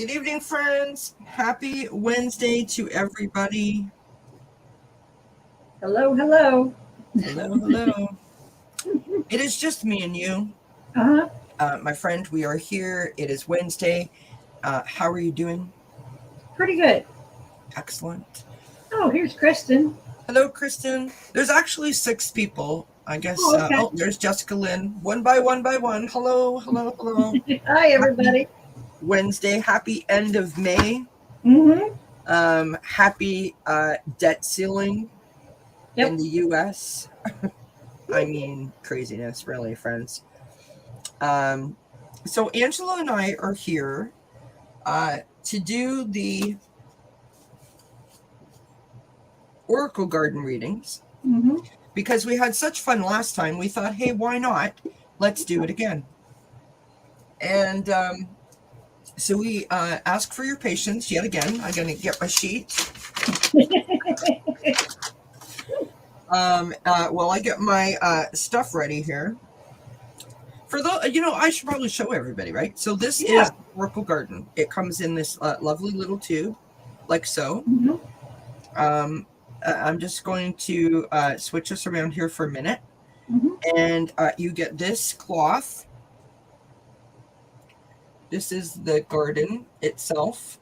Good evening, friends. Happy Wednesday to everybody. Hello, hello. Hello, hello. It is just me and you. Uh-huh. My friend, we are here. It is Wednesday. How are you doing? Pretty good. Excellent. Oh, here's Kristen. Hello, Kristen. There's actually 6 people. I guess. Oh, okay. There's Jessica Lynn. One by one. Hello, hello, hello. Hi, everybody. Happy Wednesday. Happy end of May. Mm-hmm. Happy debt ceiling in the U.S. I mean, craziness, really, friends. So Angela and I are here to do the Oracle Garden readings because we had such fun last time. We thought, hey, why not? Let's do it again. And so we ask for your patience yet again. I'm going to get my sheet. While I get my stuff ready here. For the, I should probably show everybody, right? So this is Oracle Garden. It comes in this lovely little tube, like so. I'm just going to switch us around here for a minute. And you get this cloth. This is the garden itself.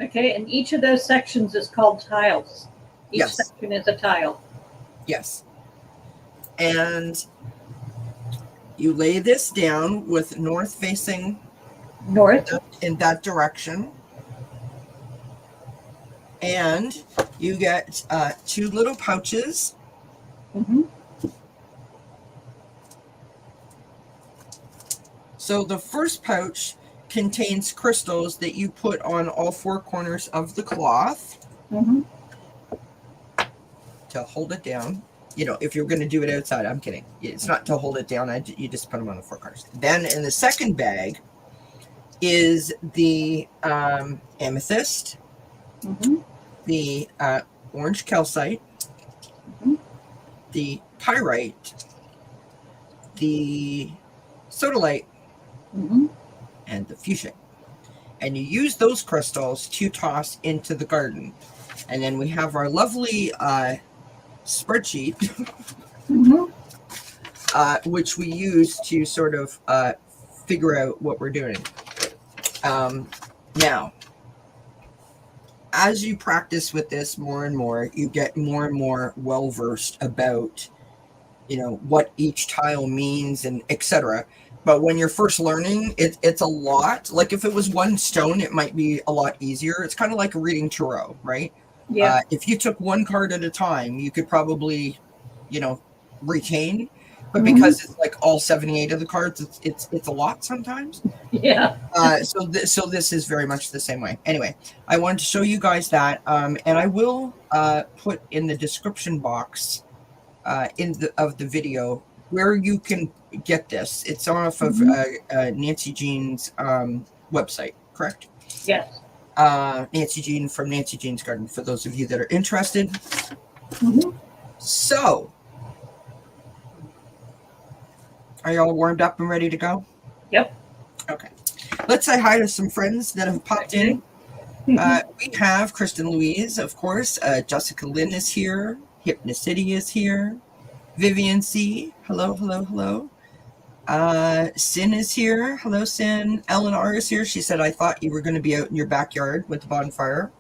Okay, and each of those sections is called tiles. Each section is a tile. Yes. And you lay this down with north facing in that direction. And you get 2 little pouches. So the first pouch contains crystals that you put on all 4 corners of the cloth to hold it down. If you're going to do it outside, I'm kidding. It's not to hold it down. You just put them on the 4 corners. Then in the second bag is the amethyst, the orange calcite, the pyrite, the sodalite, and the fuchsia. And you use those crystals to toss into the garden. And then we have our lovely spreadsheet, which we use to sort of figure out what we're doing. Now, as you practice with this more and more, you get more and more well-versed about, what each tile means and etc. But when you're first learning, it's a lot. Like if it was 1 stone, it might be a lot easier. It's kind of like reading tarot, right? Yeah. If you took 1 card at a time, you could probably, retain. But because it's like all 78 of the cards, it's a lot sometimes. Yeah. So this is very much the same way. Anyway, I wanted to show you guys that, and I will put in the description box of the video where you can get this. It's off of Nancy Jean's website, correct? Yes. Nancy Jean from Nancy Jean's Garden, for those of you that are interested. So, are you all warmed up and ready to go? Yep. Okay. Let's say hi to some friends that have popped in. We have Kristen Louise, of course. Jessica Lynn is here. Hypnocity is here. Vivian C. Hello, hello, hello. Sin is here. Hello, Sin. Ellen R. is here. She said, I thought you were going to be out in your backyard with the bonfire.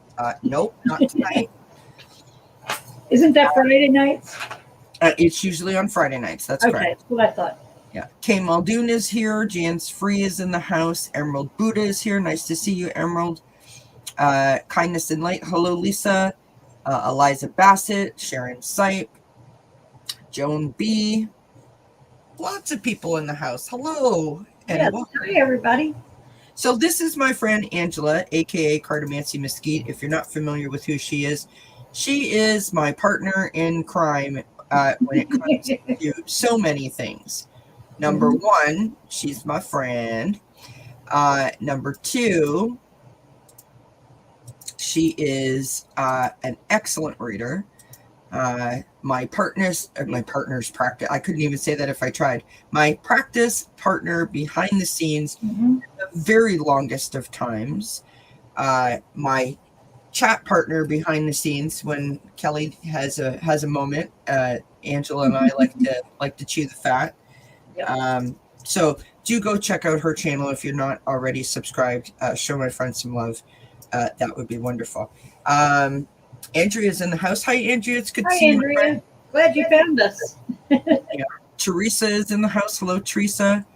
Nope, not tonight. Isn't that Friday nights? It's usually on Friday nights. That's correct. Okay, that's what I thought. Yeah. Kay Muldoon is here. Jan's Free is in the house. Emerald Buddha is here. Nice to see you, Emerald. Kindness and Light. Hello, Lisa. Eliza Bassett. Sharon Sipe. Joan B. Lots of people in the house. Hello. And hi, everybody. So this is my friend Angela, a.k.a. Cartomancy Mesquite. If you're not familiar with who she is my partner in crime when it comes to so many things. Number 1, she's my friend. Number 2, she is an excellent reader. My partner's practice. I couldn't even say that if I tried. My practice partner behind the scenes, the the very longest of times, my chat partner behind the scenes when Kelly has a moment. Angela and I like to chew the fat. Yep. So do go check out her channel if you're not already subscribed. Show my friends some love. That would be wonderful. Andrea's in the house. Hi, Andrea. It's good to Hi, see you. Andrea. Glad you found us. Yeah. Teresa is in the house. Hello, Teresa.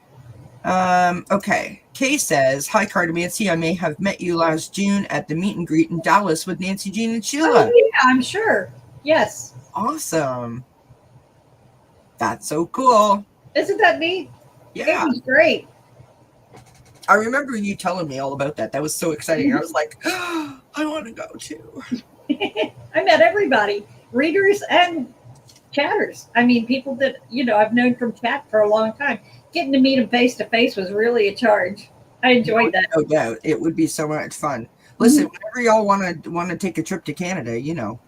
Okay. Kay says, hi, Cartomancy. I may have met you last June at the meet and greet in Dallas with Nancy, Jean, and Sheila. Oh, yeah, I'm sure. Yes. Awesome. That's so cool. Isn't that neat? Yeah. It was great. I remember you telling me all about that. That was so exciting. I was like, oh, I want to go too. I met everybody, readers and chatters. I mean, people that, I've known from chat for a long time. Getting to meet them face to face was really a charge. I enjoyed that. No doubt. It would be so much fun. Listen, whenever y'all want to take a trip to Canada, you know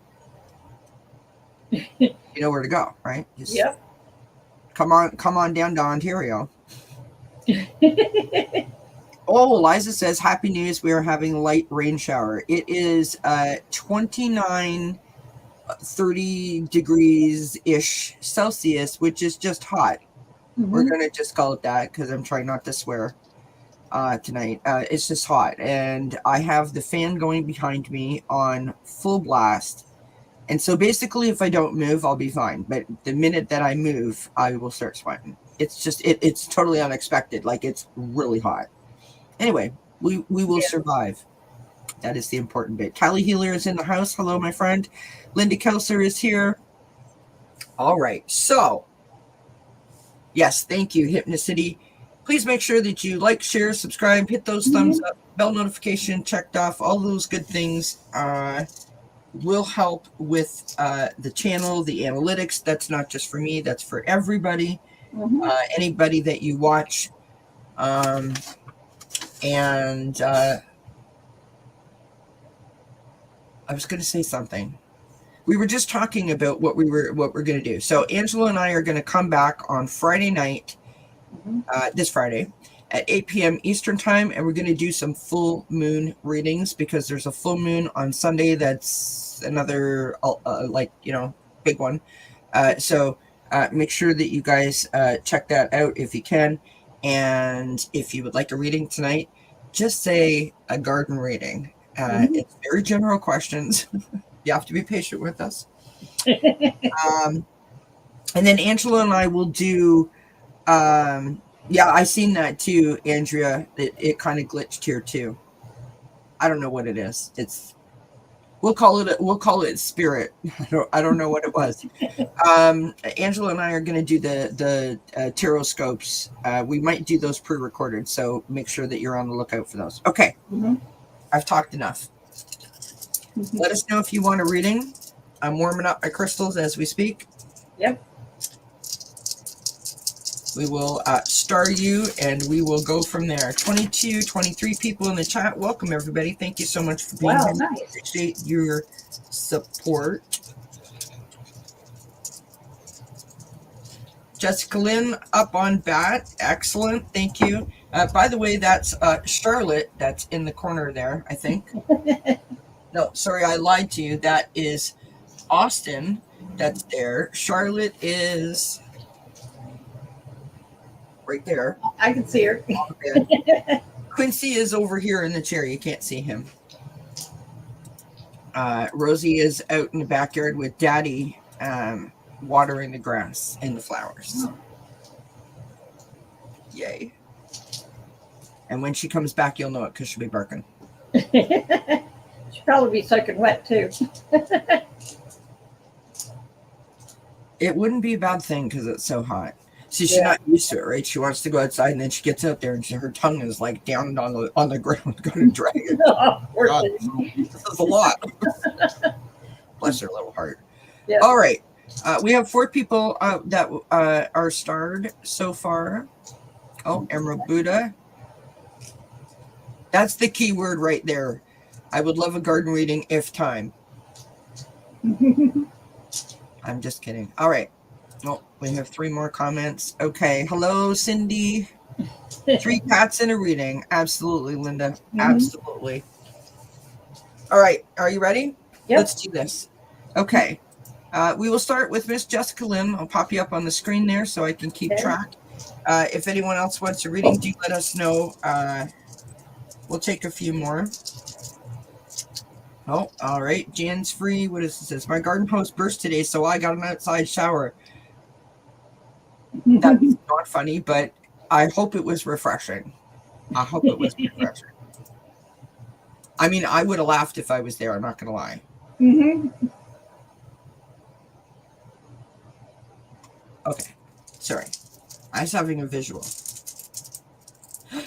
where to go, right? Just Yep. Come on down to Ontario. Oh, Liza says, happy news. We are having a light rain shower. It is 29, 30 degrees-ish Celsius, which is just hot. We're going to just call it that because I'm trying not to swear tonight. It's just hot. And I have the fan going behind me on full blast. And so basically, if I don't move, I'll be fine. But the minute that I move, I will start sweating. It's just, it's totally unexpected. Like, it's really hot. Anyway, we will survive. That is the important bit. Callie Healer is in the house. Hello, my friend. Linda Kelser is here. All right. So, yes, thank you, Hypnocity. Please make sure that you like, share, subscribe, hit those thumbs up, bell notification checked off. All those good things will help with the channel, the analytics. That's not just for me. That's for everybody. Anybody that you watch. And I was going to say something. We were just talking about what we're going to do. So Angela and I are going to come back on Friday night, this Friday at 8 p.m. Eastern time, and we're going to do some full moon readings because there's a full moon on Sunday. That's another big one. So make sure that you guys check that out if you can. And if you would like a reading tonight, just say a garden reading. It's very general questions. You have to be patient with us. And then Angela and I will do, I seen that too, Andrea. It kind of glitched here too. I don't know what it is. We'll call it spirit. I don't know what it was. Angela and I are going to do the tarot scopes. We might do those pre-recorded, so make sure that you're on the lookout for those. Okay, I've talked enough. Let us know if you want a reading. I'm warming up my crystals as we speak. Yep. We will star you, and we will go from there. 22, 23 people in the chat. Welcome, everybody. Thank you so much for being here. Nice. Appreciate your support. Jessica Lynn up on bat. Excellent. Thank you. By the way, that's Charlotte that's in the corner there, I think. No, sorry, I lied to you. That is Austin that's there. Charlotte is right there. I can see her. Quincy is over here in the chair. You can't see him. Rosie is out in the backyard with Daddy watering the grass and the flowers. Yay. And when she comes back, you'll know it because she'll be barking. She'll probably be soaking wet too. It wouldn't be a bad thing because it's so hot. See, she's not used to it, right? She wants to go outside, and then she gets out there, and her tongue is like down on the ground, going to drag it. God, this is a lot. Bless her little heart. Yeah. All right. We have 4 people that are starred so far. Oh, Emerald Buddha. That's the key word right there. I would love a garden reading if time. I'm just kidding. All right. Oh, we have 3 more comments. Okay. Hello, Cindy. 3 cats in a reading. Absolutely, Linda. Mhm. Absolutely. All right. Are you ready? Yep. Let's do this. Okay. We will start with Miss Jessica Lim. I'll pop you up on the screen there so I can keep Okay. track. If anyone else wants a reading, do let us know. We'll take a few more. Oh, all right. Jan's free. What is this? My garden hose burst today, so I got an outside shower. That's not funny, but I hope it was refreshing. I hope it was refreshing. I mean, I would have laughed if I was there. I'm not going to lie. Mm-hmm. Okay. Sorry. I was having a visual.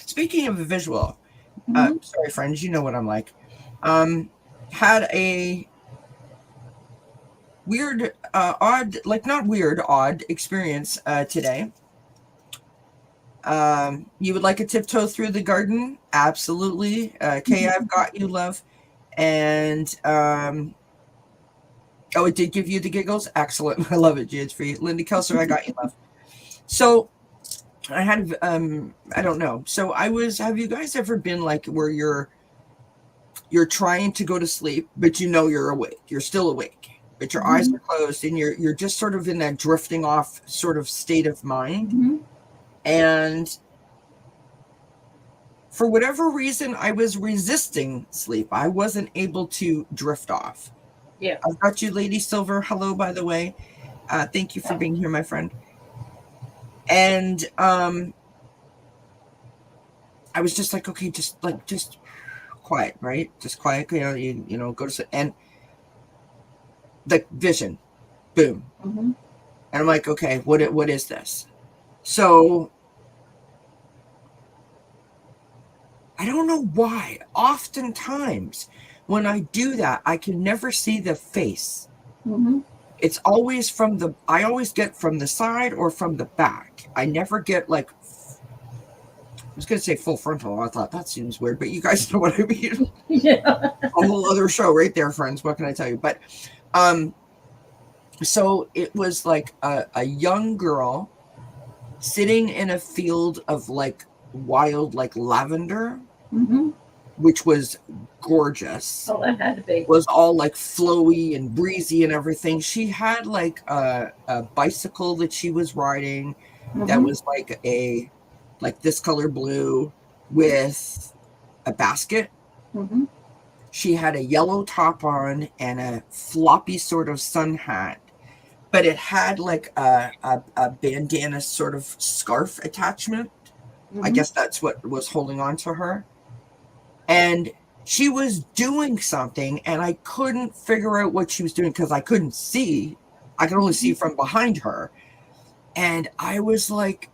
Speaking of a visual, sorry, friends, you know what I'm like. Had a weird, odd, like not weird, odd experience today. You would like a tiptoe through the garden? Absolutely. Kay, I've got you, love. And oh, it did give you the giggles. Excellent. I love it, Jade Free. Linda Kelser, I got you, love. So I had I don't know. So have you guys ever been like where you're trying to go to sleep, but you know you're awake. You're still awake, but your eyes are closed and you're just sort of in that drifting off sort of state of mind. Mm-hmm. And for whatever reason, I was resisting sleep. I wasn't able to drift off. Yeah. I've got you, Lady Silver. Hello, by the way. Thank you for being here, my friend. And I was just like, okay, just quiet, right? Just quiet. You know, go to sleep. And the vision, boom. Mm-hmm. And I'm like, okay, what is this? So I don't know why. Oftentimes when I do that, I can never see the face. Mm-hmm. It's always I always get from the side or from the back. I never get like, I was going to say full frontal. I thought that seems weird, but you guys know what I mean. Yeah. A whole other show right there, friends. What can I tell you? But, so it was like a young girl sitting in a field of like wild, like lavender, Mm-hmm. which was gorgeous. Oh, that had to be. Was all like flowy and breezy and everything. She had like a bicycle that she was riding that was like this color blue with a basket. Mm-hmm. She had a yellow top on and a floppy sort of sun hat, but it had like a bandana sort of scarf attachment. I guess that's what was holding on to her. And she was doing something and I couldn't figure out what she was doing because I couldn't see. I could only see from behind her. And I was like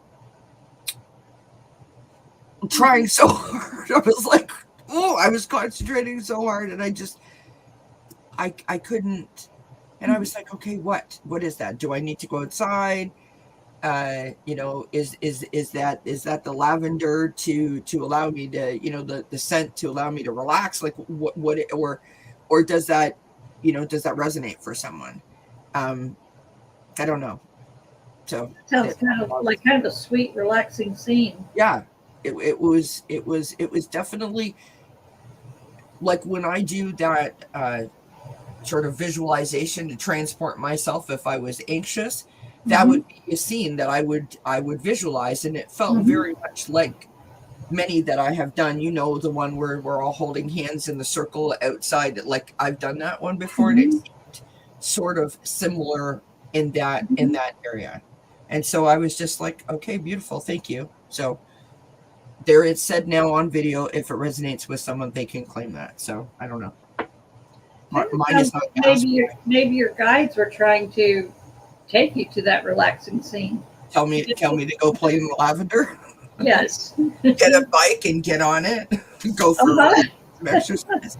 trying so hard. I was like, oh, I was concentrating so hard and I couldn't. And I was like, okay, what is that? Do I need to go outside? You know, is that the lavender to allow me to, you know, the scent to allow me to relax? Like or does that, you know, does that resonate for someone? I don't know. So Sounds kind of a sweet, relaxing scene. yeah, it was definitely like when I do that sort of visualization to transport myself if I was anxious. That would be a scene that I would visualize, and it felt very much like many that I have done. You know, the one where we're all holding hands in the circle outside. Like I've done that one before, and it seemed sort of similar in that area. And so I was just like, okay, beautiful, thank you. So there it's said now on video. If it resonates with someone, they can claim that. So I don't know. Mine is not. Maybe your guides were trying to take you to that relaxing scene. Tell me to go play in the lavender. Yes. Get a bike and get on it. Go for some exercise.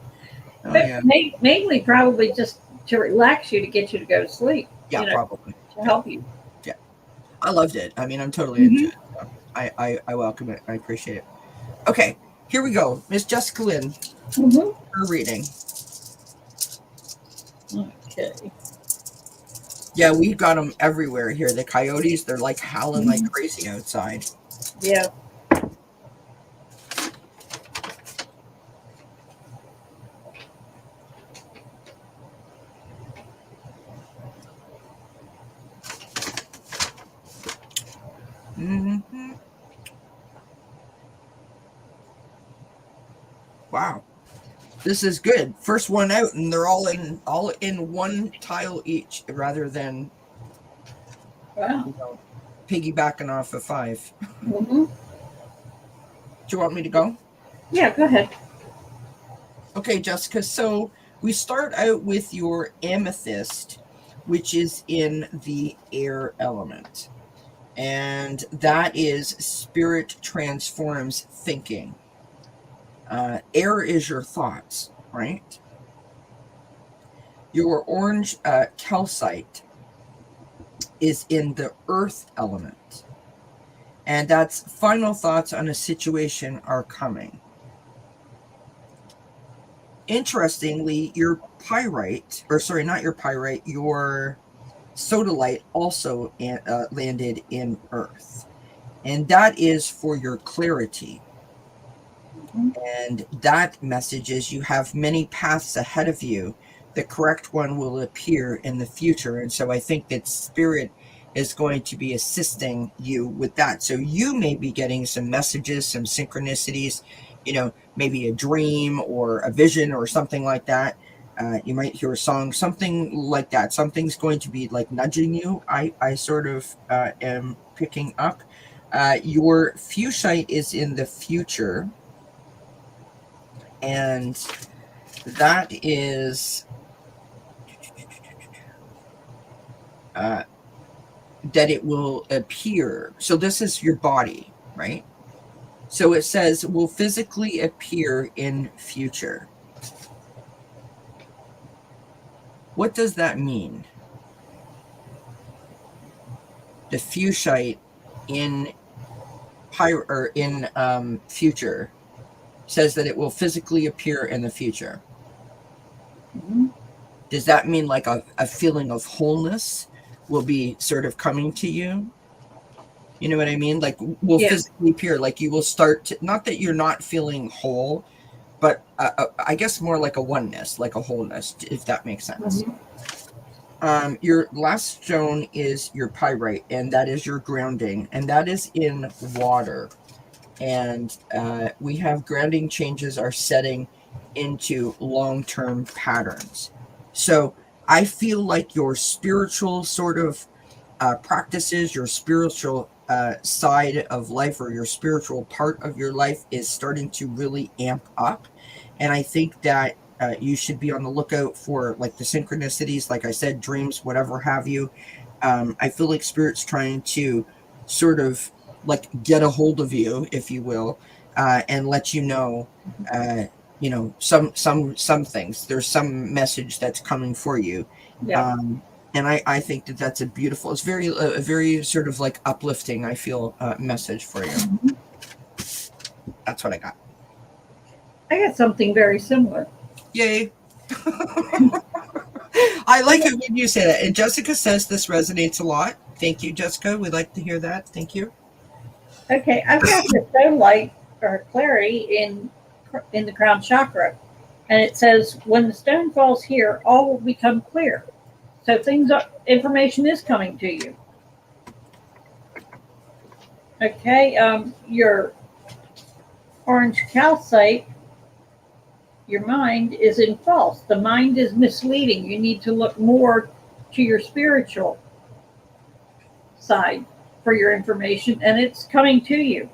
Oh, yeah. Mainly probably just to relax you, to get you to go to sleep. Yeah, probably. To help you. Yeah. I loved it. I mean, I'm totally into it. So I welcome it. I appreciate it. Okay, here we go. Miss Jessica Lynn, her reading. Okay. Yeah, we've got them everywhere here. The coyotes, they're like howling like crazy outside. Yeah. Wow. This is good. First one out, and they're all in one tile each, rather than Wow. piggybacking off of 5. Mm-hmm. Do you want me to go? Yeah, go ahead. Okay, Jessica. So we start out with your amethyst, which is in the air element. And that is spirit transforms thinking. Air is your thoughts, right? Your orange calcite is in the earth element. And that's final thoughts on a situation are coming. Interestingly, your pyrite, or sorry, not your pyrite, your sodalite also landed in earth. And that is for your clarity. And that message is you have many paths ahead of you. The correct one will appear in the future. And so I think that spirit is going to be assisting you with that. So you may be getting some messages, some synchronicities, maybe a dream or a vision or something like that. You might hear a song, something like that. Something's going to be like nudging you. I sort of am picking up. Your fuchsite is in the future. And that is that it will appear. So this is your body, right? So it says will physically appear in future. What does that mean? The fuchsite in future says that it will physically appear in the future. Mm-hmm. Does that mean like a feeling of wholeness will be sort of coming to you? You know what I mean? Like will physically appear, like you will start to, not that you're not feeling whole, but I guess more like a oneness, like a wholeness, if that makes sense. Mm-hmm. Your last stone is your pyrite, and that is your grounding, and that is in water. And we have grounding changes are setting into long-term patterns. So I feel like your spiritual sort of practices, your spiritual side of life, or your spiritual part of your life is starting to really amp up. And I think that you should be on the lookout for like the synchronicities, like I said, dreams, whatever have you. I feel like spirit's trying to sort of like get a hold of you, if you will, and let you know, some things. There's some message that's coming for you. Yeah. And I think that that's a beautiful, it's a very sort of like uplifting, I feel, message for you. Mm-hmm. That's what I got. I got something very similar. Yay. I like it when you say that. And Jessica says this resonates a lot. Thank you, Jessica. We'd like to hear that. Thank you. Okay, I've got the stone light or clarity in the crown chakra. And it says, when the stone falls here, all will become clear. So information is coming to you. Okay, your orange calcite, your mind is in false. The mind is misleading. You need to look more to your spiritual side for your information, and it's coming to you.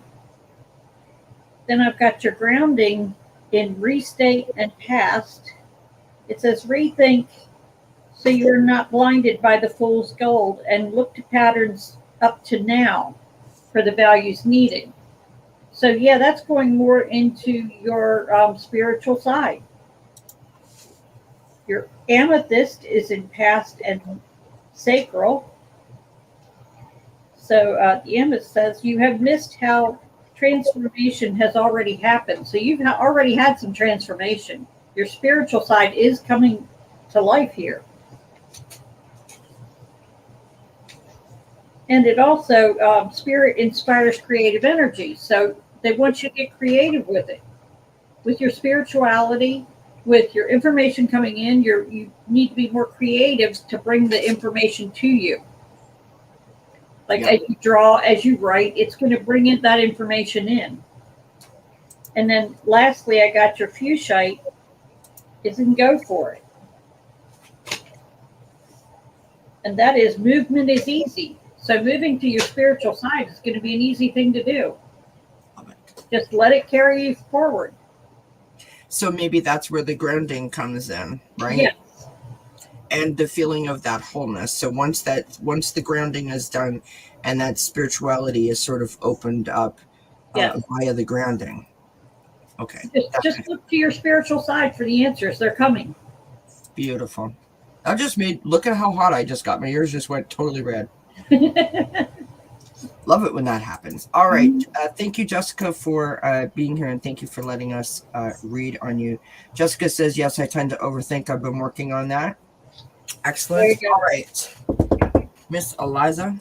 Then I've got your grounding in restate and past. It says rethink so you're not blinded by the fool's gold, and look to patterns up to now for the values needed. So yeah, that's going more into your spiritual side. Your amethyst is in past and sacral. So the amethyst says you have missed how transformation has already happened. So you've already had some transformation. Your spiritual side is coming to life here. And it also, spirit inspires creative energy. So they want you to get creative with it. With your spirituality, with your information coming in, you need to be more creative to bring the information to you. Like as you draw, as you write, it's going to bring in that information in. And then lastly, I got your fuchsite is in go for it. And that is movement is easy. So moving to your spiritual side is going to be an easy thing to do. Love it. Just let it carry you forward. So maybe that's where the grounding comes in, right? Yes. And the feeling of that wholeness. So once the grounding is done and that spirituality is sort of opened up Yes. via the grounding. Okay. Just look to your spiritual side for the answers. They're coming. Beautiful. Look at how hot I just got. My ears just went totally red. Love it when that happens. All right. Thank you, Jessica, for being here, and thank you for letting us read on you. Jessica says, yes, I tend to overthink. I've been working on that. Excellent. All right. Miss Eliza,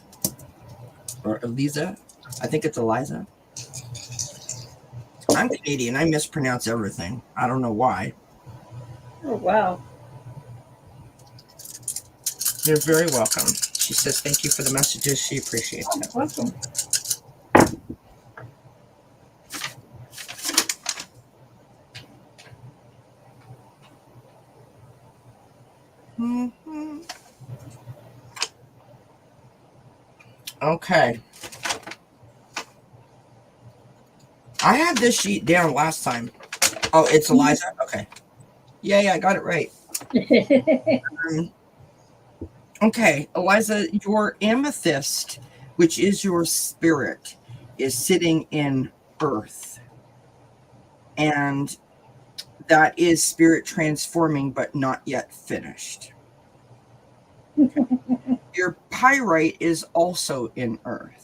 or Eliza. I think it's Eliza. I'm Canadian. I mispronounce everything. I don't know why. Oh, wow. You're very welcome. She says thank you for the messages. She appreciates it. Welcome. Mm-hmm. Okay. I had this sheet down last time. Oh, it's Eliza? Okay. Yeah, I got it right. Okay, Eliza, your amethyst, which is your spirit, is sitting in earth. And that is spirit transforming, but not yet finished. Your pyrite is also in earth.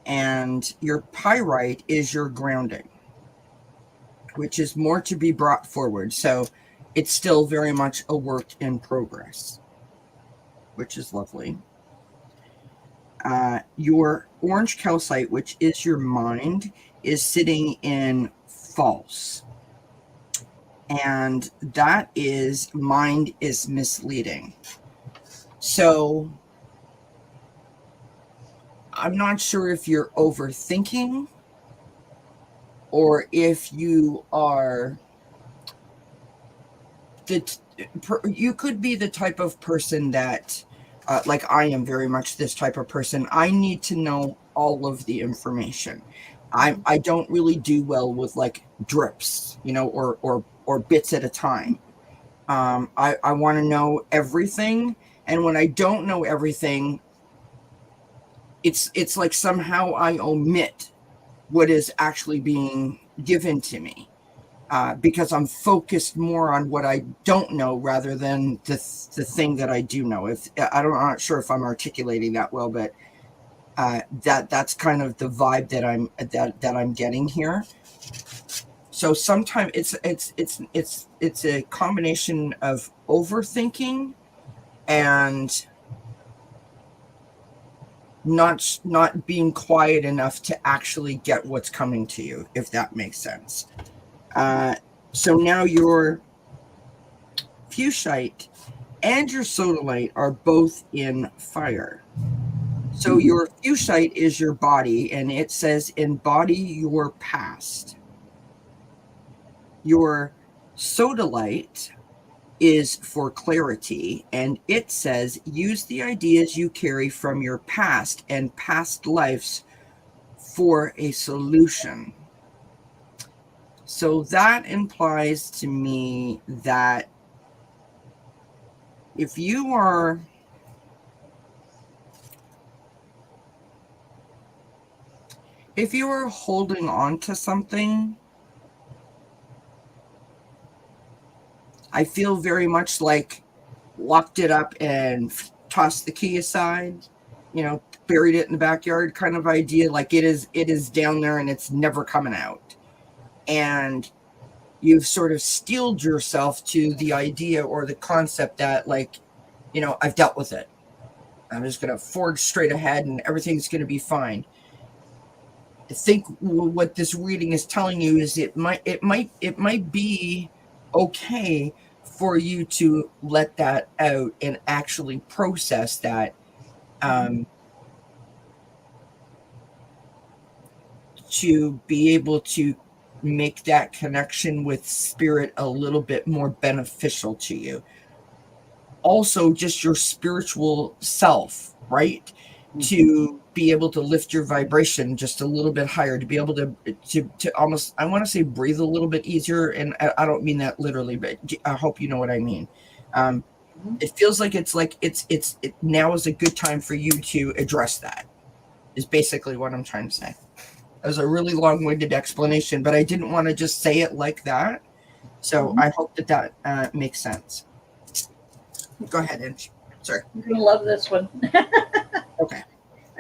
And your pyrite is your grounding, which is more to be brought forward. So it's still very much a work in progress, which is lovely. Your orange calcite, which is your mind, is sitting in false. And that is mind is misleading. So I'm not sure if you're overthinking or if you are you could be the type of person that like I am very much this type of person. I need to know all of the information. I don't really do well with like drips, or bits at a time. I want to know everything, and when I don't know everything, it's like somehow I omit what is actually being given to me. Because I'm focused more on what I don't know rather than the thing that I do know. I'm not sure if I'm articulating that well, but that's kind of the vibe that I'm getting here. So sometimes it's a combination of overthinking and not being quiet enough to actually get what's coming to you, if that makes sense. So now your fuchsite and your sodalite are both in fire. So your fuchsite is your body, and it says embody your past. Your sodalite is for clarity, and it says use the ideas you carry from your past and past lives for a solution. So that implies to me that if you are holding on to something, I feel very much like locked it up and tossed the key aside, buried it in the backyard kind of idea. Like it is down there and it's never coming out. And you've sort of steeled yourself to the idea or the concept that I've dealt with it. I'm just going to forge straight ahead and everything's going to be fine. I think what this reading is telling you is it might be okay for you to let that out and actually process that, to be able to make that connection with spirit a little bit more beneficial to you. Also, just your spiritual self, right? To be able to lift your vibration just a little bit higher, to be able to almost, I want to say, breathe a little bit easier, and I don't mean that literally, but I hope you know what I mean. It feels like it's now is a good time for you to address that, is basically what I'm trying to say. It was a really long-winded explanation, but I didn't want to just say it like that. So I hope that makes sense. Go ahead, Inch. Sorry. You're going to love this one. Okay.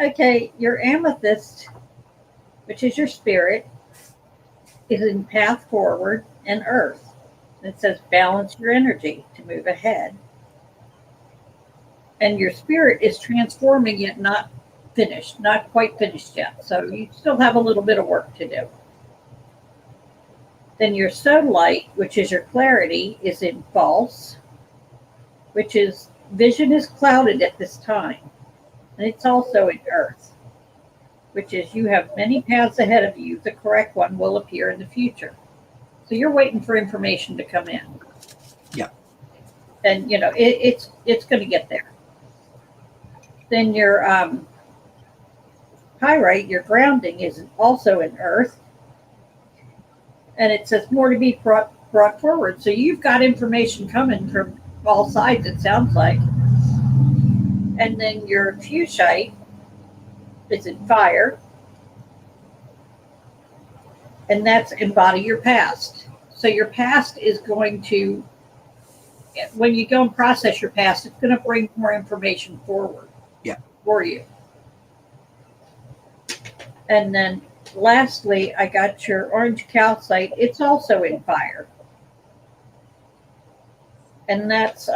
Okay, your amethyst, which is your spirit, is in path forward and earth. It says balance your energy to move ahead. And your spirit is transforming yet not finished, not quite finished yet. So you still have a little bit of work to do. Then your sunlight, which is your clarity, is in false, which is vision is clouded at this time. And it's also in earth, which is you have many paths ahead of you. The correct one will appear in the future. So you're waiting for information to come in. Yeah. And, it's going to get there. Then your pyrite, your grounding, is also in earth. And it says more to be brought forward. So you've got information coming from all sides, it sounds like. And then your fuchsite is in fire. And that's embody your past. So your past is going to, when you go and process your past, it's going to bring more information forward. Yeah. For you. And then lastly, I got your orange calcite. It's also in fire. And that's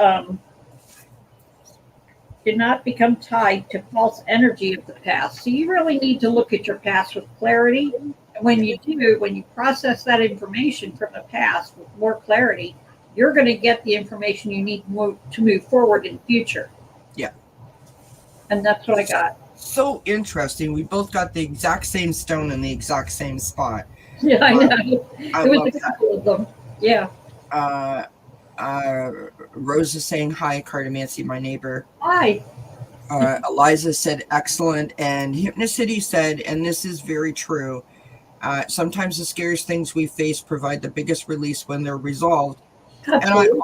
do not become tied to false energy of the past. So you really need to look at your past with clarity. And when you do, when you process that information from the past with more clarity, you're going to get the information you need to move forward in the future. Yeah. And that's what I got. So interesting. We both got the exact same stone in the exact same spot. Yeah, I know. I It was love a couple of them. Yeah. Rose is saying hi, Cartomancy, my neighbor. Hi. Eliza said excellent, and Hypnocity said, and this is very true, sometimes the scariest things we face provide the biggest release when they're resolved. Absolutely.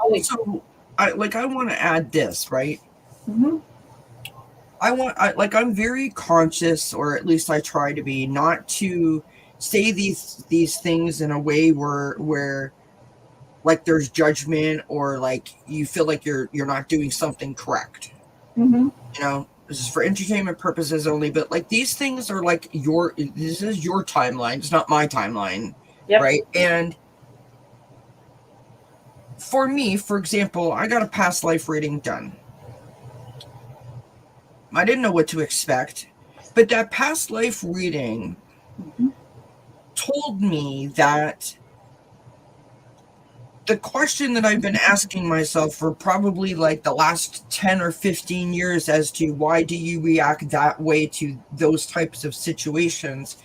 And I want to add this, right? Mm-hmm. I'm very conscious, or at least I try to be, not to say these things in a way where like there's judgment, or like you feel like you're not doing something correct. Mm-hmm. This is for entertainment purposes only, but like these things are like this is your timeline. It's not my timeline. Yep. Right. And for me, for example, I got a past life reading done. I didn't know what to expect, but that past life reading told me that the question that I've been asking myself for probably like the last 10 or 15 years as to why do you react that way to those types of situations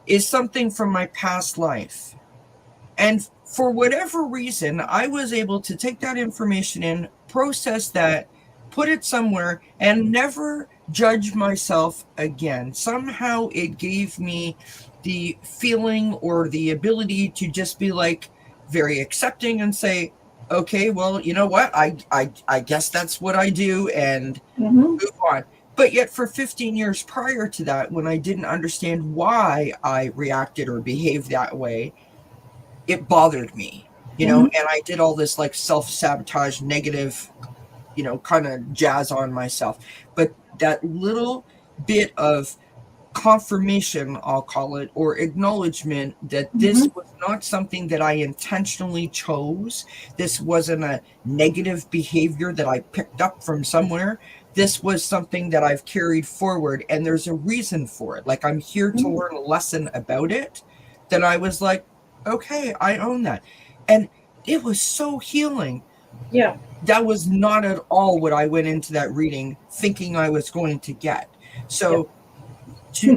is something from my past life. And for whatever reason, I was able to take that information in, process that, put it somewhere, and never judge myself again. Somehow it gave me the feeling or the ability to just be like very accepting and say, okay, well, you know what? I guess that's what I do, and move on. But yet for 15 years prior to that, when I didn't understand why I reacted or behaved that way, it bothered me, and I did all this like self-sabotage, negative, kind of jazz on myself. But that little bit of confirmation, I'll call it, or acknowledgement that this was not something that I intentionally chose. This wasn't a negative behavior that I picked up from somewhere. This was something that I've carried forward, and there's a reason for it. Like, I'm here to learn a lesson about it. Then I was like, okay, I own that. And it was so healing. Yeah. That was not at all what I went into that reading thinking I was going to get. So to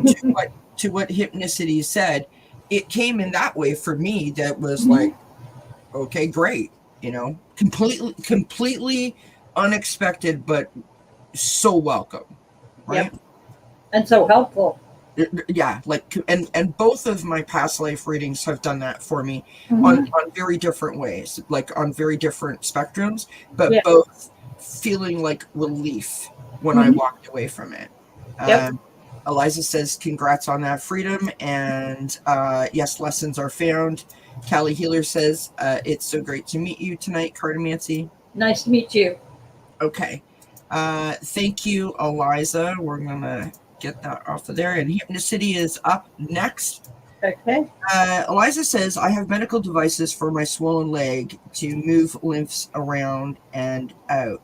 what Hypnicity said, it came in that way for me. That was Mhm. like, okay, great, completely unexpected, but so welcome, right? Yep. And so helpful. Yeah, like, and both of my past life readings have done that for me Hmm. on very different ways, like on very different spectrums, but Yeah. both feeling like relief when I Hmm. walked away from it. Yep. Eliza says congrats on that freedom, and yes, lessons are found. Callie Healer says it's so great to meet you tonight, Cartomancy. Nice to meet you. Okay. Thank you, Eliza. We're going to get that off of there. And Hypnicity is up next. Okay. Eliza says, I have medical devices for my swollen leg to move lymphs around and out.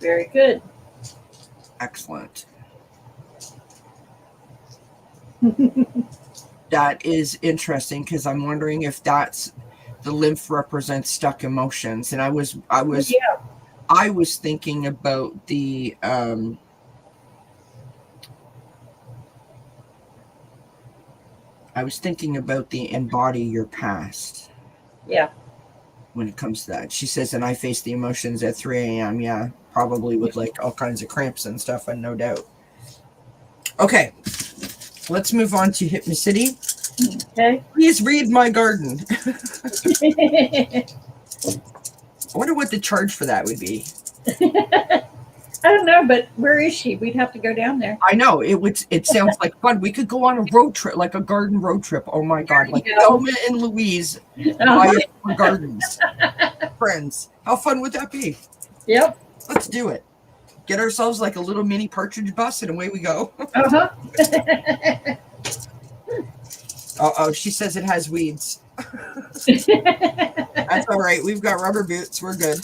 Very good. Excellent. That is interesting because I'm wondering if that's the lymph represents stuck emotions. And I was Yeah. thinking about the embody your past Yeah. when it comes to that. She says, and I face the emotions at 3 a.m. Yeah, probably with like all kinds of cramps and stuff, and no doubt. Okay, let's move on to Hypnicity. Okay. Please read my garden. I wonder what the charge for that would be. I don't know, but where is she? We'd have to go down there. I know it sounds like fun. We could go on a road trip, like a garden road trip. Oh my god, like You go. Thelma and Louise Uh-huh. buy our gardens. Friends, how fun would that be? Yep. Let's do it. Get ourselves like a little mini partridge bus and away we go. Uh-huh. Oh, she says it has weeds. That's all right. We've got rubber boots. We're good.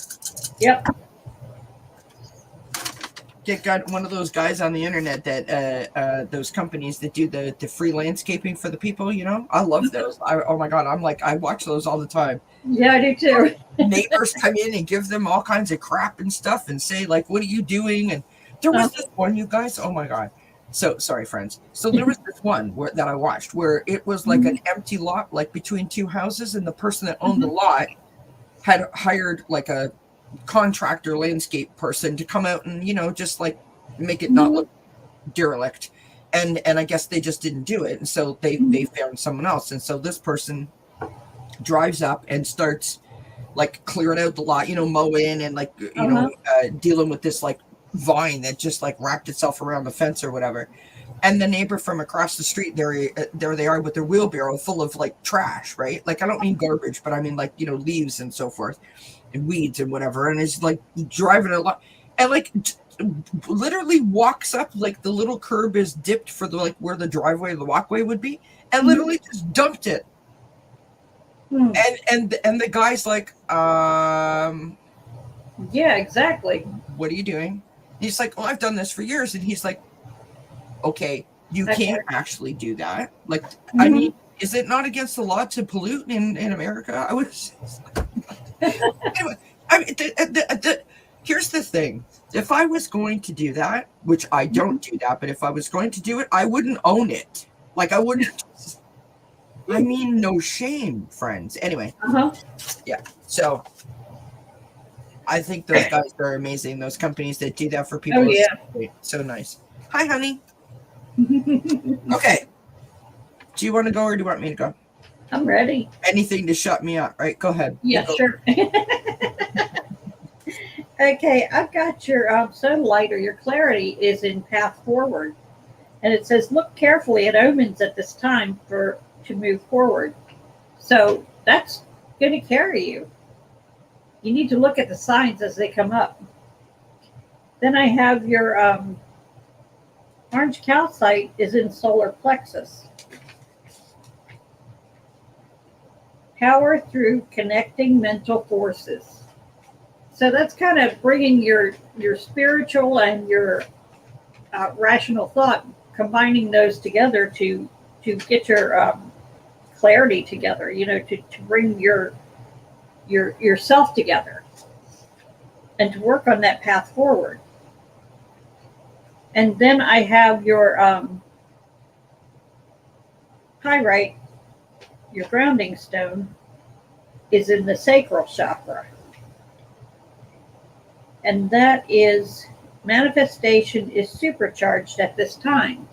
Yep. Got one of those guys on the internet that those companies that do the free landscaping for the people. I love those. Oh my god, I watch those all the time. Yeah, I do too. Neighbors come in and give them all kinds of crap and stuff and say like, "What are you doing?" And there was this one, you guys. Oh my god. So sorry, friends. So there was this one that I watched where it was like an empty lot, like between two houses, and the person that owned the lot had hired like a contractor landscape person to come out and just like make it not look derelict, and I guess they just didn't do it, and so they found someone else, and so this person drives up and starts like clearing out the lot, mowing and like dealing with this like vine that just like wrapped itself around the fence or whatever. And the neighbor from across the street, there they are with their wheelbarrow full of like trash, right? Like I don't mean garbage, but I mean like leaves and so forth, and weeds and whatever. And it's like driving a lot, and like literally walks up, like the little curb is dipped for the like where the driveway, the walkway would be, and literally just dumped it. And the guy's like, Yeah, exactly. what are you doing? He's like, well, I've done this for years, and he's like, okay, you That's can't right. actually do that. Like, I mean, is it not against the law to pollute in America? I was anyway. I mean, here's the thing: if I was going to do that, which I don't do that, but if I was going to do it, I wouldn't own it. Like, I wouldn't. I mean, no shame, friends. Anyway, yeah. So I think those guys are amazing. Those companies that do that for people. Oh yeah. So nice. Hi, honey. Okay. Do you want to go or do you want me to go? I'm ready. Anything to shut me up, right? Go ahead. Yeah, Go. sure. Okay, I've got your sunlight or your clarity is in path forward. And it says, look carefully at omens at this time to move forward. So that's going to carry you. You need to look at the signs as they come up. Then I have your orange calcite is in solar plexus. Power through connecting mental forces. So that's kind of bringing your spiritual and your rational thought, combining those together to get your clarity together. To bring your yourself together and to work on that path forward. And then I have your pyrite, your grounding stone, is in the sacral chakra. And that is manifestation is supercharged at this time.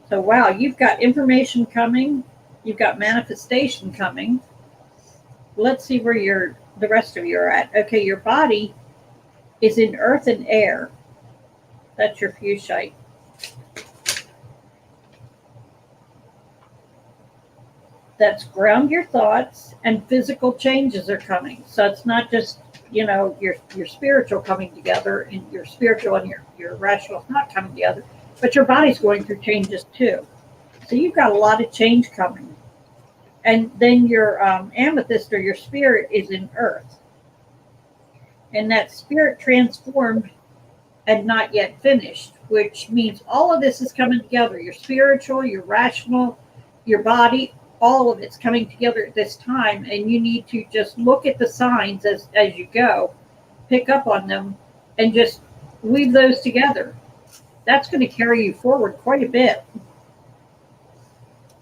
So, wow, you've got information coming, you've got manifestation coming. Let's see where the rest of you are at. Okay, your body is in earth and air. That's your fuchsite. That's ground your thoughts, and physical changes are coming. So it's not just your spiritual coming together, and your spiritual and your rational not coming together, but your body's going through changes too. So you've got a lot of change coming. And then your amethyst or your spirit is in earth, and that spirit transformed and not yet finished, which means all of this is coming together. Your spiritual, your rational, your body, all of it's coming together at this time, and you need to just look at the signs as you go, pick up on them, and just weave those together. That's going to carry you forward quite a bit.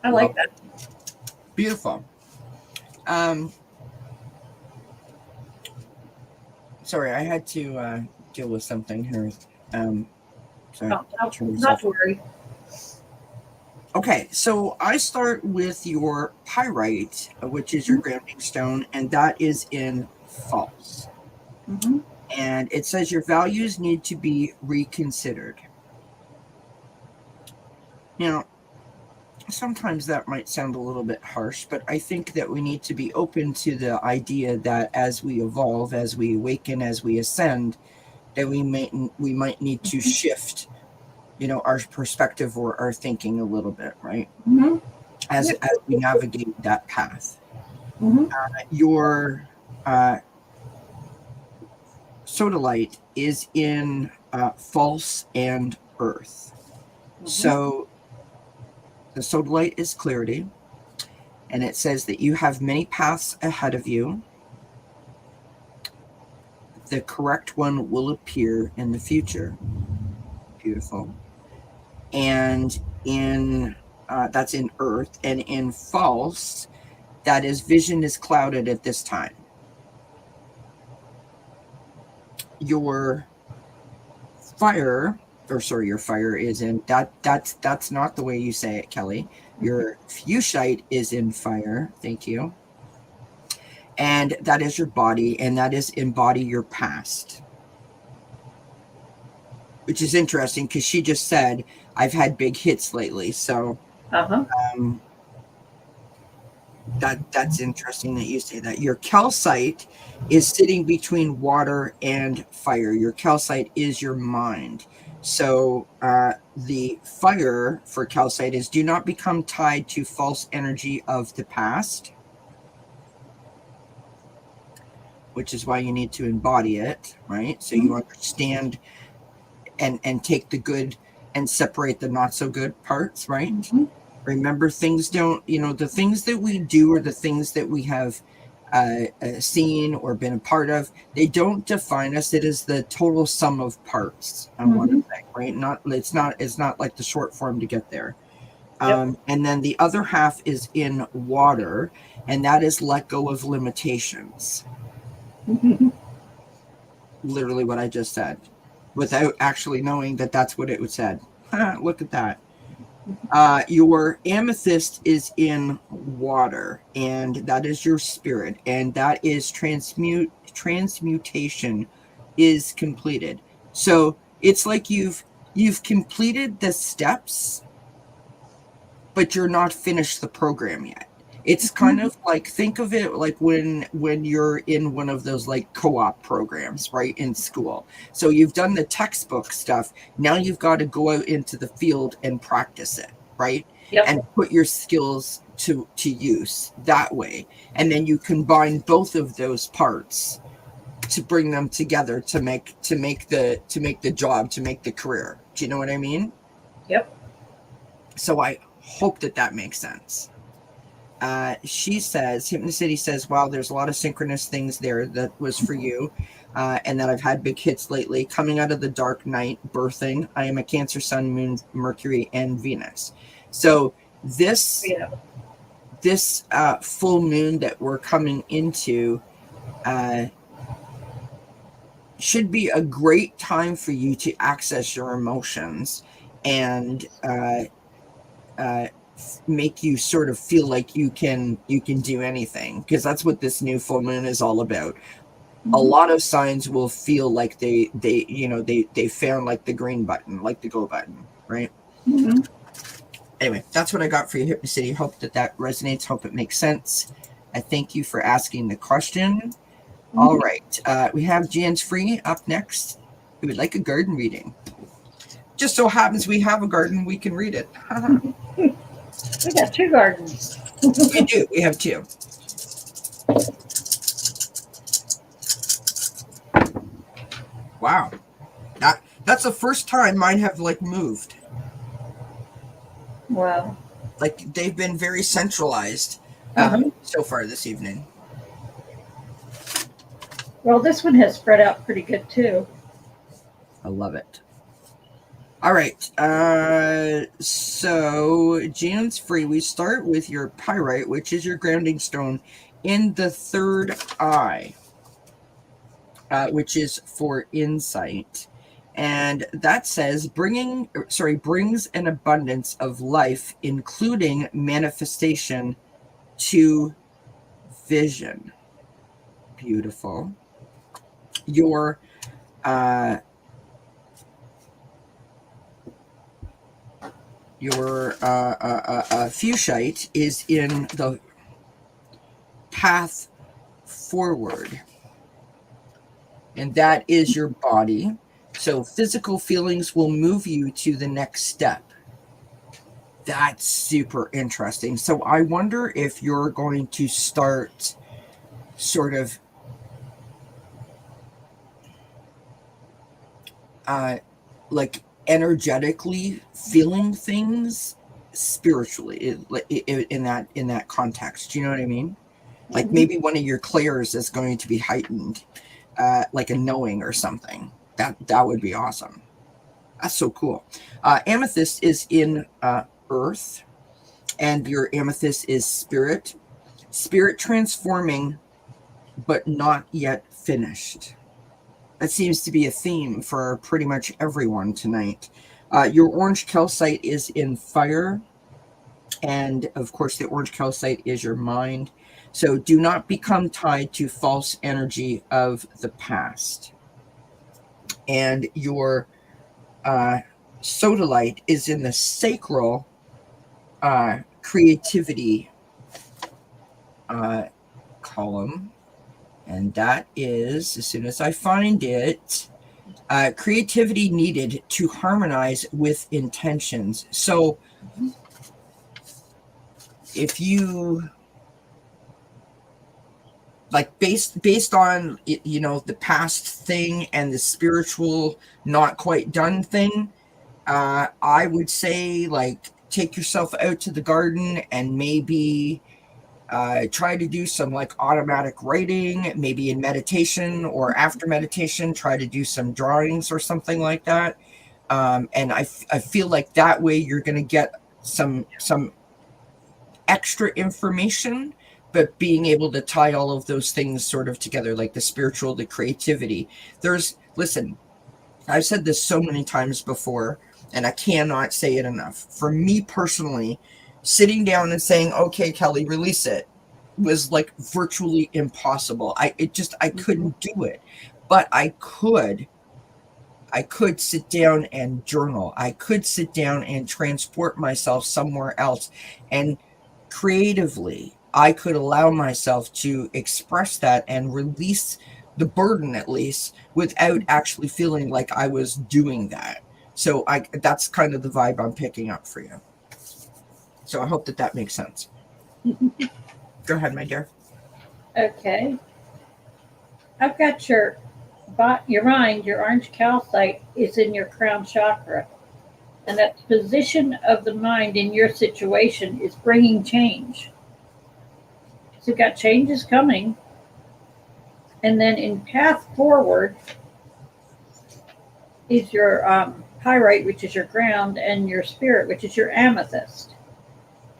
I like that. Beautiful. Sorry, I had to deal with something here. Sorry, not to worry. Okay, so I start with your pyrite, which is your grounding stone, and that is in false. Mm-hmm. And it says your values need to be reconsidered. Now, sometimes that might sound a little bit harsh, but I think that we need to be open to the idea that as we evolve, as we awaken, as we ascend, that we might need to shift, our perspective or our thinking a little bit, right? Mm-hmm. As we navigate that path. Mm-hmm. Your sodalite is in false and earth. Mm-hmm. So the sodalite is clarity, and it says that you have many paths ahead of you. The correct one will appear in the future. Beautiful. And in that's in earth, and in false, that is vision is clouded at this time. Your fire is in that's not the way you say it, Kelly. Your fuchsite is in fire. Thank you. And that is your body, and that is embody your past. Which is interesting because she just said, I've had big hits lately. So that's interesting that you say that. Your calcite is sitting between water and fire. Your calcite is your mind. So the fire for calcite is do not become tied to false energy of the past, which is why you need to embody it, right? So you understand and take the good and separate the not so good parts, right? Mm-hmm. Remember, things don't, the things that we do or the things that we have seen or been a part of, they don't define us. It is the total sum of parts. I want to say, right? It's not like the short form to get there. Yep. And then the other half is in water, and that is let go of limitations. Literally what I just said, without actually knowing that that's what it said. Look at that. Your amethyst is in water, and that is your spirit, and that is transmutation is completed. So it's like you've completed the steps, but you're not finished the program yet. It's kind of like, think of it like when you're in one of those like co-op programs, right, in school. So you've done the textbook stuff. Now you've got to go out into the field and practice it, right? Yep. And put your skills to use that way. And then you combine both of those parts to bring them together to make the job, to make the career. Do you know what I mean? Yep. So I hope that makes sense. She says, Hypnocity says, wow, there's a lot of synchronous things there that was for you. and that I've had big hits lately. Coming out of the dark night, birthing. I am a Cancer, Sun, Moon, Mercury, and Venus. So this full moon that we're coming into should be a great time for you to access your emotions and make you sort of feel like you can do anything, because that's what this new full moon is all about. A lot of signs will feel like they found like the green button, like the go button, right? Anyway, that's what I got for you, Hypnocity. Hope that resonates. Hope it makes sense. I thank you for asking the question. All right, we have Jan's Free up next. We would like a garden reading. Just so happens we have a garden, we can read it. We got 2 gardens. We do. We have 2. Wow, that's the first time mine have like moved. Wow. Like they've been very centralized so far this evening. Well, this one has spread out pretty good too. I love it. All right. So Jan's Free. We start with your pyrite, which is your grounding stone in the 3rd eye, which is for insight. And that says brings an abundance of life, including manifestation to vision. Beautiful. Your fuchsite is in the path forward, and that is your body. So physical feelings will move you to the next step. That's super interesting. So I wonder if you're going to start sort of like energetically feeling things spiritually in that context. Do you know what I mean? Like maybe one of your clairs is going to be heightened, like a knowing or something. That would be awesome. That's so cool. Amethyst is in earth, and your amethyst is spirit transforming, but not yet finished. That seems to be a theme for pretty much everyone tonight. Your orange calcite is in fire, and of course the orange calcite is your mind. So do not become tied to false energy of the past. And your sodalite is in the sacral creativity column. And that is, as soon as I find it, creativity needed to harmonize with intentions. So if you like based on the past thing and the spiritual not quite done thing, I would say like take yourself out to the garden and maybe try to do some like automatic writing, maybe in meditation or after meditation, try to do some drawings or something like that. And I feel like that way you're going to get some extra information, but being able to tie all of those things sort of together, like the spiritual, the creativity. Listen, I've said this so many times before, and I cannot say it enough. For me personally, sitting down and saying, okay, Kelly, release it, was like virtually impossible. I couldn't do it, but I could sit down and journal. I could sit down and transport myself somewhere else, and creatively I could allow myself to express that and release the burden, at least, without actually feeling like I was doing that. So that's kind of the vibe I'm picking up for you. So I hope that makes sense. Go ahead, my dear. Okay. I've got your mind, your orange calcite is in your crown chakra. And that position of the mind in your situation is bringing change. So you've got changes coming. And then in path forward is your pyrite, which is your ground, and your spirit, which is your amethyst.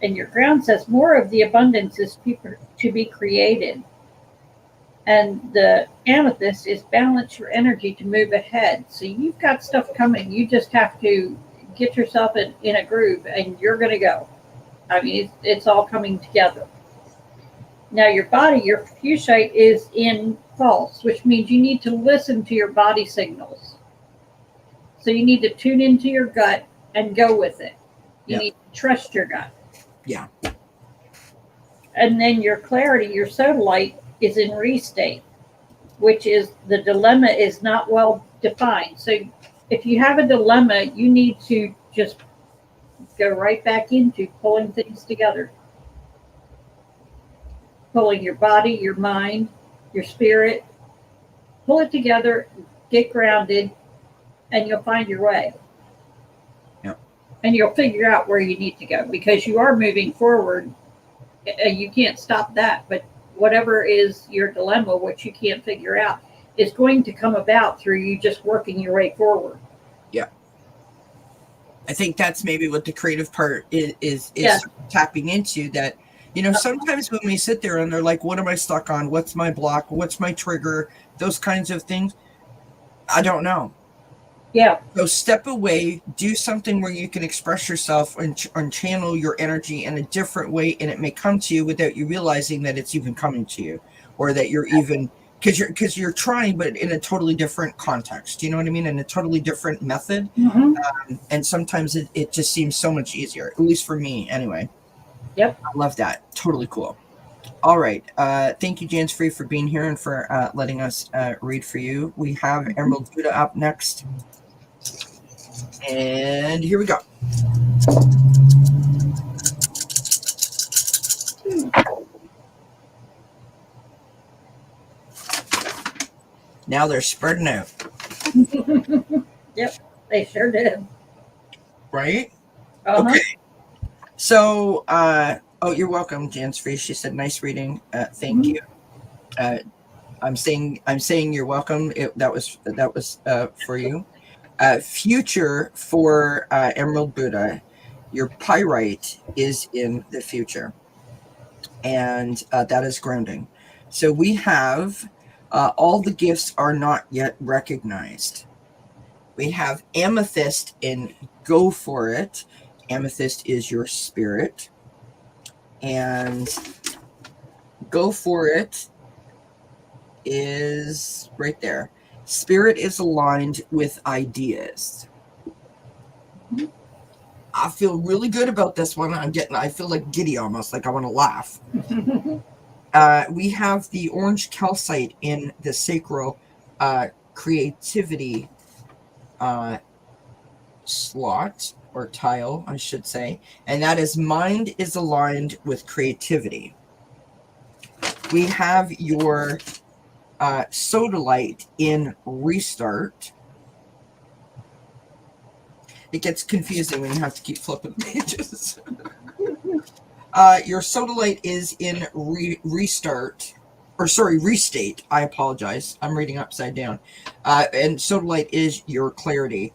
And your ground says more of the abundance is to be created. And the amethyst is balance your energy to move ahead. So you've got stuff coming. You just have to get yourself in a groove and you're going to go. I mean, it's all coming together. Now, your body, your fuchsite is in false, which means you need to listen to your body signals. So you need to tune into your gut and go with it. You need to trust your gut. Yeah. And then your clarity, your sodalite, is in restate, which is the dilemma is not well defined. So if you have a dilemma, you need to just go right back into pulling things together. Pulling your body, your mind, your spirit, pull it together, get grounded, and you'll find your way. Yep. And you'll figure out where you need to go because you are moving forward. You can't stop that, but whatever is your dilemma, which you can't figure out, is going to come about through you just working your way forward. Yeah. I think that's maybe what the creative part is Yes. tapping into, that, you know, sometimes when we sit there and they're like, what am I stuck on? What's my block? What's my trigger? Those kinds of things. I don't know. Yeah. So step away, do something where you can express yourself and channel your energy in a different way, and it may come to you without you realizing that it's even coming to you, or that you're even, because you're trying, but in a totally different context. You know what I mean? In a totally different method. Mm-hmm. And sometimes it just seems so much easier, at least for me anyway. Yep. I love that. Totally cool. All right. Thank you, Jans Free, for being here and for letting us read for you. We have Emerald Buddha up next. And here we go. Now they're spreading out. Yep, they sure did. Right? Uh-huh. Okay. So, oh, you're welcome, Jans Free. She said, nice reading. Thank you. I'm saying you're welcome. That was for you. Future for Emerald Buddha. Your pyrite is in the future, and that is grounding. So we have all the gifts are not yet recognized. We have amethyst in go for it. Amethyst is your spirit, and go for it is right there. Spirit is aligned with ideas. I feel really good about this one. I feel like giddy almost, like I want to laugh. We have the orange calcite in the sacral creativity slot, or tile, I should say. And that is mind is aligned with creativity. We have your sodalite in restart. It gets confusing when you have to keep flipping pages. Your sodalite is in restate. I apologize. I'm reading upside down. And sodalite is your clarity.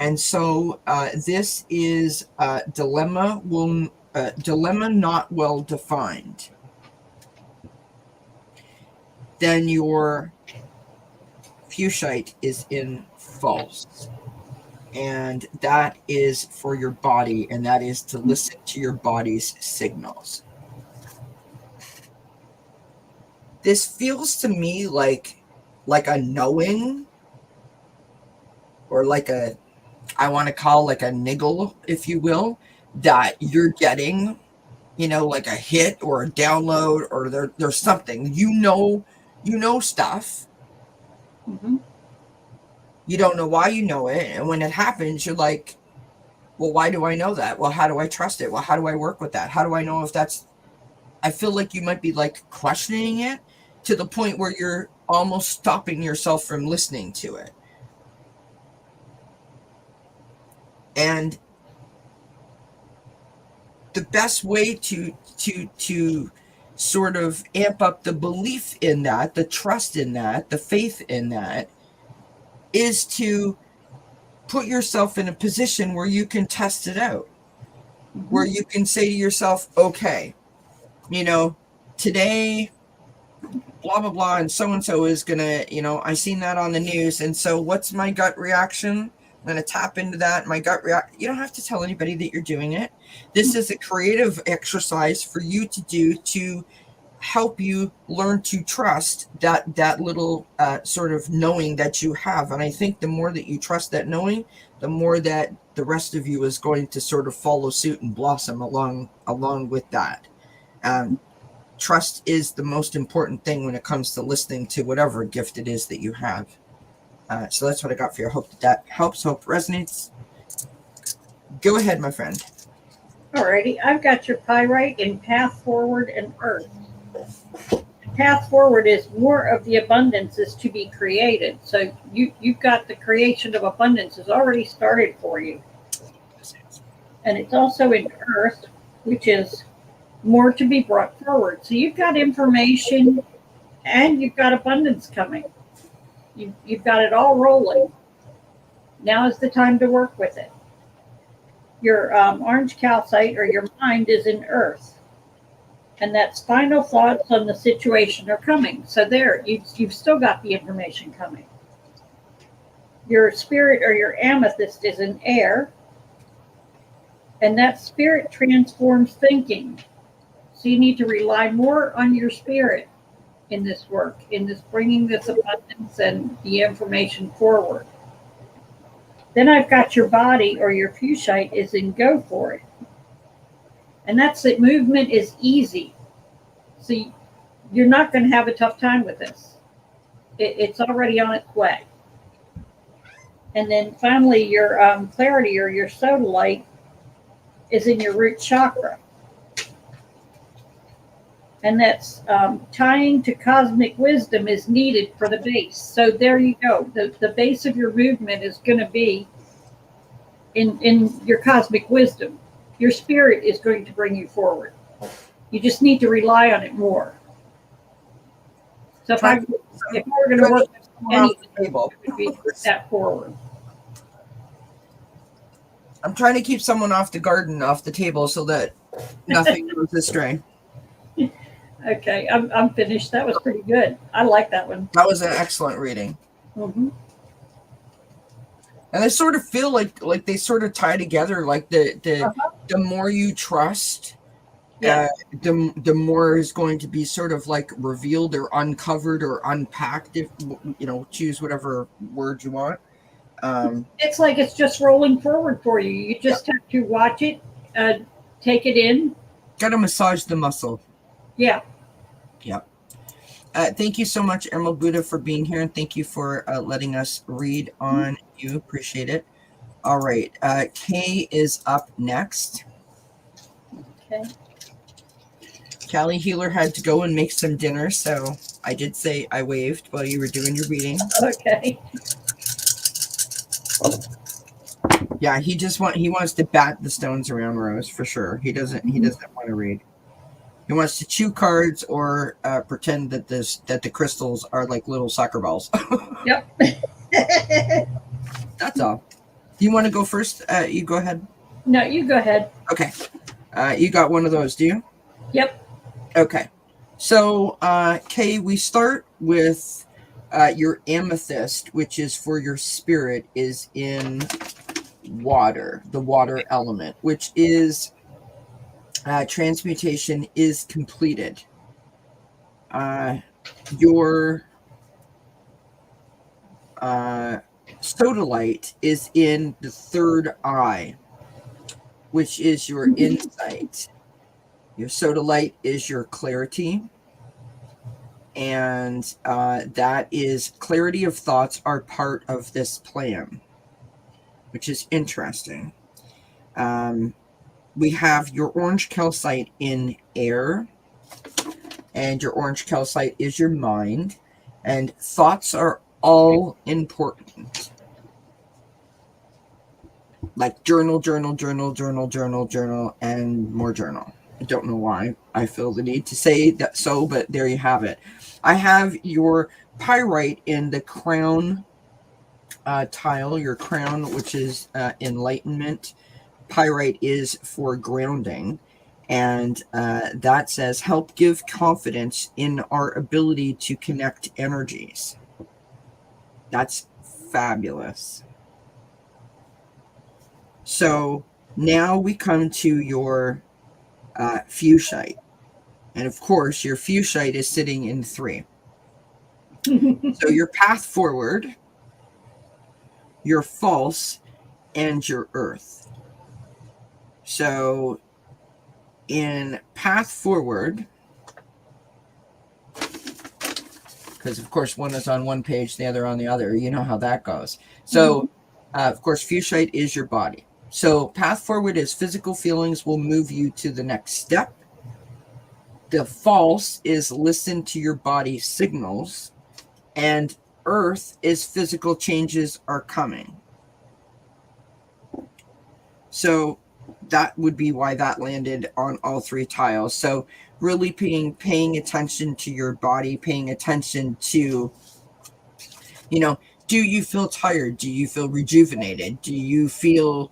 And so this is dilemma not well defined. Then your fuchsite is in false. And that is for your body, and that is to listen to your body's signals. This feels to me like a knowing, or like a, I want to call like a niggle, if you will, that you're getting, you know, like a hit or a download, or there's something, you know stuff. Mm-hmm. You don't know why you know it, and when it happens, you're like, well, why do I know that? Well, how do I trust it? Well, how do I work with that? How do I know if that's, I feel like you might be like questioning it to the point where you're almost stopping yourself from listening to it. And the best way to sort of amp up the belief in that, the trust in that, the faith in that, is to put yourself in a position where you can test it out, where you can say to yourself, okay, today, blah, blah, blah, and so is going to, I seen that on the news. And so what's my gut reaction? I'm going to tap into that. My gut you don't have to tell anybody that you're doing it. This is a creative exercise for you to do to help you learn to trust that little sort of knowing that you have. And I think the more that you trust that knowing, the more that the rest of you is going to sort of follow suit and blossom along with that. Trust is the most important thing when it comes to listening to whatever gift it is that you have. So that's what I got for you. I hope that helps. Hope resonates. Go ahead, my friend. Alrighty, I've got your pyrite in Path Forward and Earth. Path Forward is more of the abundance is to be created. So you've got the creation of abundance has already started for you. And it's also in Earth, which is more to be brought forward. So you've got information and you've got abundance coming. You've got it all rolling. Now is the time to work with it. Your orange calcite or your mind is in Earth. And that's final thoughts on the situation are coming. So there, you've still got the information coming. Your spirit or your amethyst is in air. And that spirit transforms thinking. So you need to rely more on your spirit in this work, in this bringing this abundance and the information forward. Then I've got your body or your fuchsite is in go for it. And that's it. Movement is easy. So you're not going to have a tough time with this. It's already on its way. And then finally, your clarity or your sodalite is in your root chakra. And that's tying to cosmic wisdom is needed for the base. So there you go. The base of your movement is going to be in your cosmic wisdom. Your spirit is going to bring you forward. You just need to rely on it more. So if we're going to work with anything, it would be that forward. I'm trying to keep someone off the garden, off the table, so that nothing goes astray. Okay, I'm finished. That was pretty good. I like that one. That was an excellent reading. Mm-hmm. And I sort of feel like they sort of tie together. Like the more you trust, the more is going to be sort of like revealed or uncovered or unpacked. If choose whatever word you want. It's like it's just rolling forward for you. You just have to watch it, take it in. Got to massage the muscle. Yeah. Yeah. Thank you so much, Emerald Buddha, for being here, and thank you for letting us read on you. Appreciate it. All right. Kay is up next. Okay. Callie Healer had to go and make some dinner, so I did say I waved while you were doing your reading. Okay. Yeah, he wants to bat the stones around, Rose, for sure. He doesn't want to read. He wants to chew cards or pretend that the crystals are like little soccer balls. Yep. That's all. Do you want to go first? You go ahead. No, you go ahead. Okay. You got one of those, do you? Yep. Okay. So, Kay, we start with your amethyst, which is for your spirit, is in water, the water element, which is transmutation is completed. Your sodalite is in the third eye, which is your insight. Your sodalite is your clarity. And that is clarity of thoughts are part of this plan, which is interesting. We have your orange calcite in air, and your orange calcite is your mind, and thoughts are all important. Like journal, and more journal. I don't know why I feel the need to say that so, but there you have it. I have your pyrite in the crown tile, your crown, which is enlightenment. Pyrite is for grounding. And that says, help give confidence in our ability to connect energies. That's fabulous. So now we come to your fuchsite. And of course, your fuchsite is sitting in 3. So your path forward, your false, and your earth. So in path forward, because of course one is on one page, the other on the other, you know how that goes. So of course, fuchsite is your body. So path forward is physical feelings will move you to the next step. The false is listen to your body's signals. And earth is physical changes are coming. So that would be why that landed on all 3 tiles. So really paying attention to your body, paying attention to, do you feel tired? Do you feel rejuvenated? Do you feel,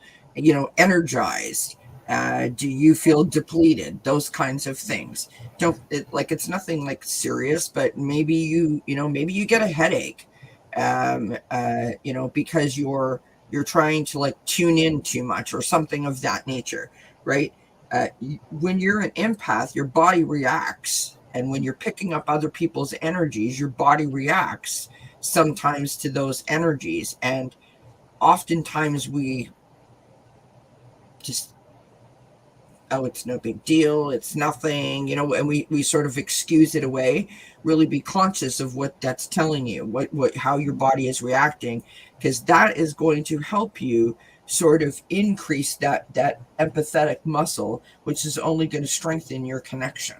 energized? Do you feel depleted? Those kinds of things. It's nothing like serious, but maybe maybe you get a headache, because you're trying to like tune in too much or something of that nature, right? When you're an empath, your body reacts. And when you're picking up other people's energies, your body reacts sometimes to those energies. And oftentimes we just, oh, it's no big deal, it's nothing, and we sort of excuse it away. Really be conscious of what that's telling you, how your body is reacting, because that is going to help you sort of increase that empathetic muscle, which is only going to strengthen your connection.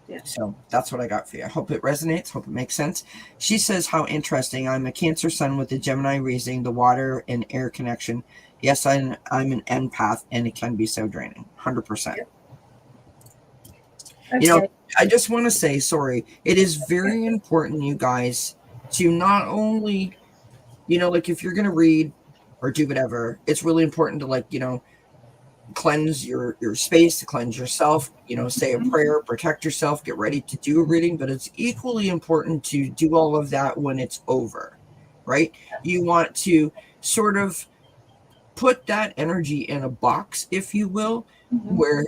Yeah. So that's what I got for you. I hope it resonates. Hope it makes sense. She says, how interesting. I'm a Cancer sun with the Gemini rising, the water and air connection. Yes, I'm an empath, and it can be so draining. 100%. Okay. I just want to say, sorry, it is very important, you guys, to not only, like if you're going to read or do whatever, it's really important to cleanse your space, to cleanse yourself, say a prayer, protect yourself, get ready to do a reading. But it's equally important to do all of that when it's over, right? You want to sort of put that energy in a box, if you will, where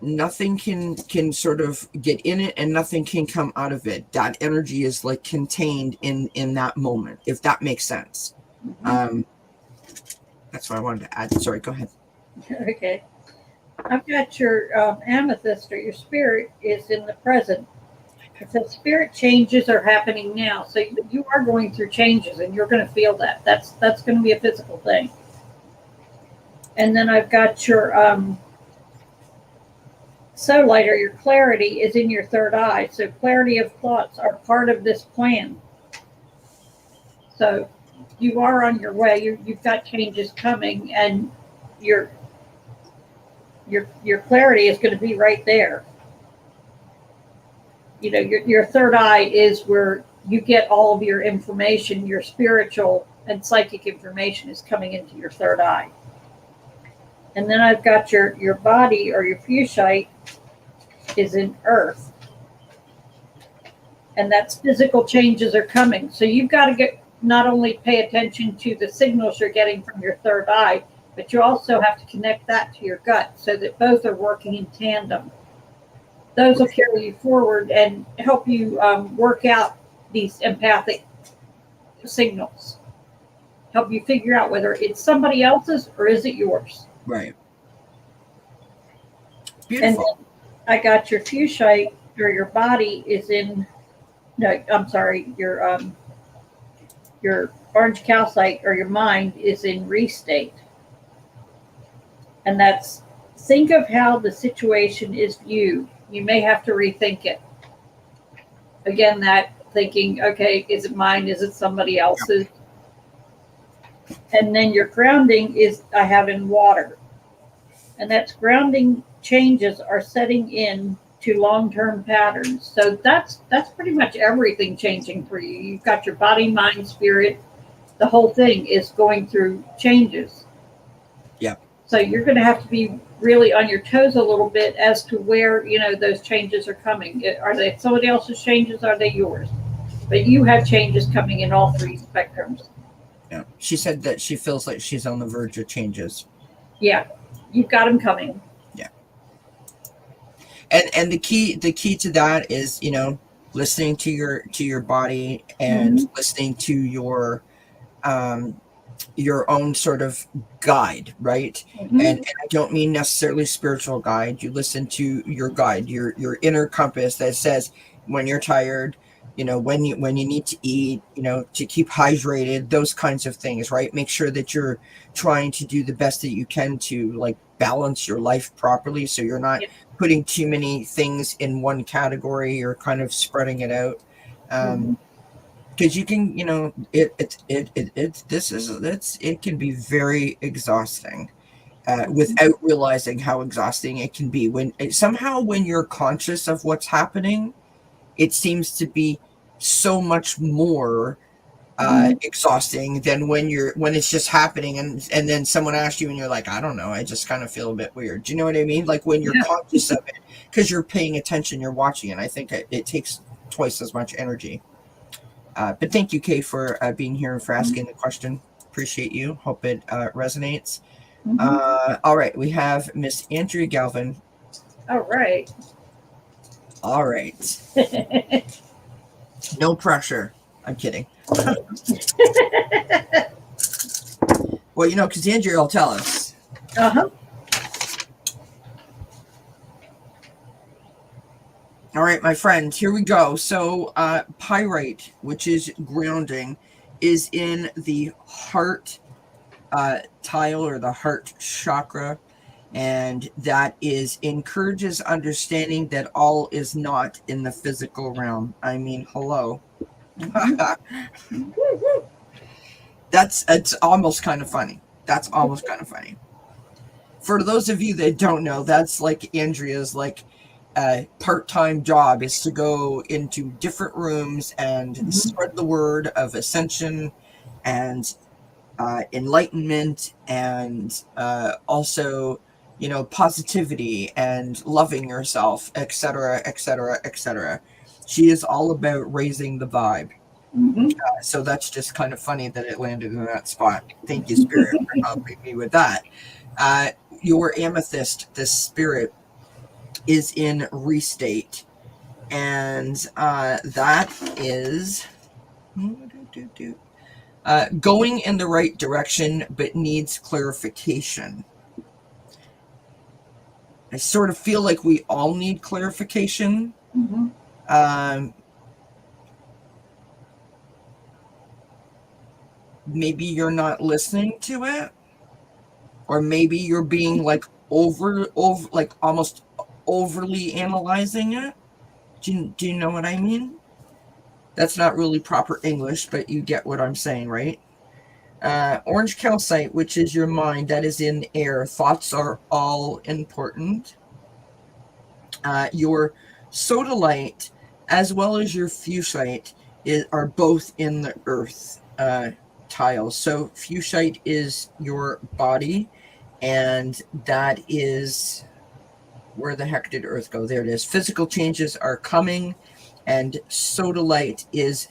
nothing can sort of get in it and nothing can come out of it. That energy is like contained in that moment, if that makes sense. That's what I wanted to add. Sorry, go ahead. Okay. I've got your amethyst, or your spirit, is in the present. It says spirit changes are happening now. So you are going through changes, and you're going to feel that. That's going to be a physical thing. And then I've got your solite, or your clarity, is in your third eye. So clarity of thoughts are part of this plan. So you are on your way. You've got changes coming, and your clarity is going to be right there. Your third eye is where you get all of your information. Your spiritual and psychic information is coming into your third eye. And then I've got your body, or your fuchsite, is in earth. And that's physical changes are coming. So you've got to not only pay attention to the signals you're getting from your third eye, but you also have to connect that to your gut so that both are working in tandem. Those will carry you forward and help you work out these empathic signals. Help you figure out whether it's somebody else's or is it yours. Right. Beautiful. And I got your fuchsite, or your body, is in. No, I'm sorry. Your orange calcite, or your mind, is in restate. And that's, think of how the situation is viewed. You may have to rethink it. Again, that thinking, okay, is it mine? Is it somebody else's? And then your grounding is, I have in water. And that's grounding changes are setting in to long-term patterns. So that's pretty much everything changing for you. You've got your body, mind, spirit. The whole thing is going through changes. Yeah. So you're going to have to be really on your toes a little bit as to where, those changes are coming. Are they somebody else's changes? Are they yours? But you have changes coming in all three spectrums. Yeah. She said that she feels like she's on the verge of changes. Yeah, you've got them coming. Yeah. And the key to that is, listening to your body and listening to your own sort of guide, right? And I don't mean necessarily spiritual guide. You listen to your guide, your inner compass that says when you're tired, when you need to eat, to keep hydrated, those kinds of things, right? Make sure that you're trying to do the best that you can to like balance your life properly, so you're not putting too many things in one category. You're kind of spreading it out. Because you can, it can be very exhausting without realizing how exhausting it can be. When you're conscious of what's happening, it seems to be so much more exhausting than when it's just happening and then someone asks you and you're like, I don't know, I just kind of feel a bit weird. Do you know what I mean? Like when you're conscious of it, because you're paying attention, you're watching it. I think it takes twice as much energy. But thank you, Kay, for being here and for asking the question. Appreciate you. Hope it resonates. All right. We have Miss Andrea Galvin. All right. All right. No pressure. I'm kidding. Well, because Andrea will tell us. All right, my friend, here we go. So pyrite, which is grounding, is in the heart tile or the heart chakra. And that encourages understanding that all is not in the physical realm. I mean, hello. It's almost kind of funny. That's almost kind of funny. For those of you that don't know, that's like Andrea's part-time job is to go into different rooms and spread the word of ascension and enlightenment and also positivity and loving yourself, etc., etc., etc. She is all about raising the vibe. So that's just kind of funny that it landed in that spot. Thank you, Spirit, for helping me with that. Your amethyst, the spirit, is in restate, and that is going in the right direction but needs clarification. I sort of feel like we all need clarification. Maybe you're not listening to it, or maybe you're being over almost overly analyzing it. Do you know what I mean? That's not really proper English, but you get what I'm saying, right? Orange calcite, which is your mind, that is in air. Thoughts are all important. Your sodalite as well as your fusite are both in the earth tile. So fusite is your body, and that is where the heck did earth go? There it is. Physical changes are coming, and sodalite is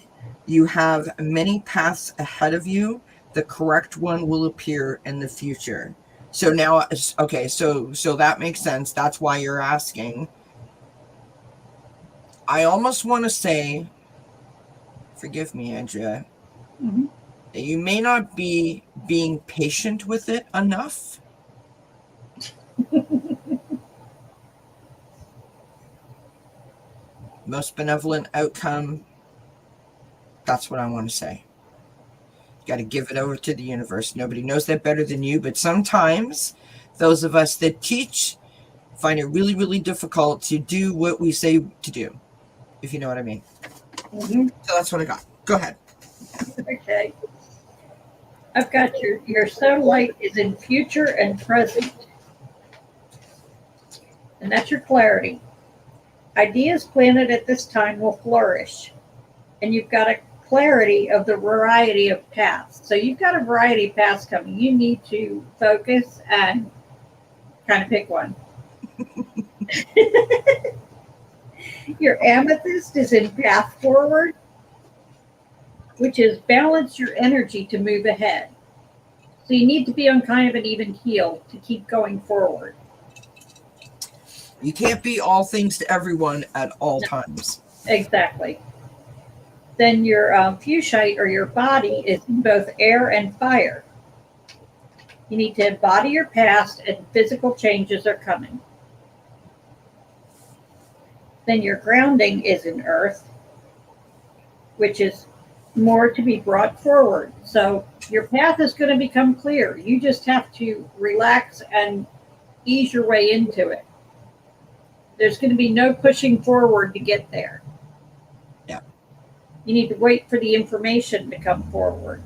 you have many paths ahead of you. The correct one will appear in the future. So now, okay, so that makes sense. That's why you're asking. I almost want to say, forgive me, Andrea, that you may not be being patient with it enough. Most benevolent outcome. That's what I want to say. You got to give it over to the universe. Nobody knows that better than you, but sometimes those of us that teach find it really, really difficult to do what we say to do, if you know what I mean. So that's what I got. Go ahead. Okay. I've got your sodalite is in future and present. and that's your clarity. Ideas planted at this time will flourish, and you've got a clarity of the variety of paths. So you've got a variety of paths coming. You need to focus and kind of pick one. Your amethyst is in path forward, which is balance your energy to move ahead. So you need to be on kind of an even keel to keep going forward. You can't be all things to everyone at all times. Exactly. Then your fuchsite or your body is in both air and fire. You need to embody your past, and physical changes are coming. Then your grounding is in earth, which is more to be brought forward. So your path is going to become clear. You just have to relax and ease your way into it. There's going to be no pushing forward to get there. Yeah. You need to wait for the information to come forward.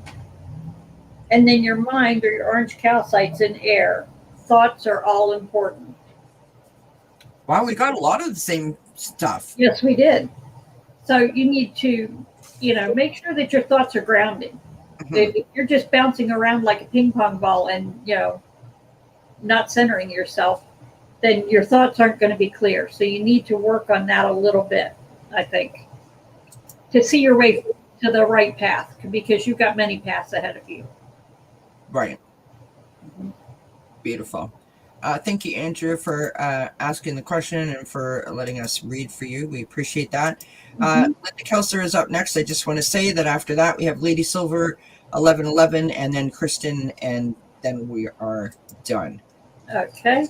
And then your mind or your orange calcite's in air. Thoughts are all important. Wow, we got a lot of the same stuff. Yes, we did. So you need to, make sure that your thoughts are grounded. If you're just bouncing around like a ping pong ball and, not centering yourself, then your thoughts aren't going to be clear. So you need to work on that a little bit, I think, to see your way to the right path, because you've got many paths ahead of you. Right. Beautiful. Thank you, Andrew, for asking the question and for letting us read for you. We appreciate that. Linda Kelser is up next. I just want to say that after that, we have Lady Silver, 1111, and then Kristen, and then we are done. Okay.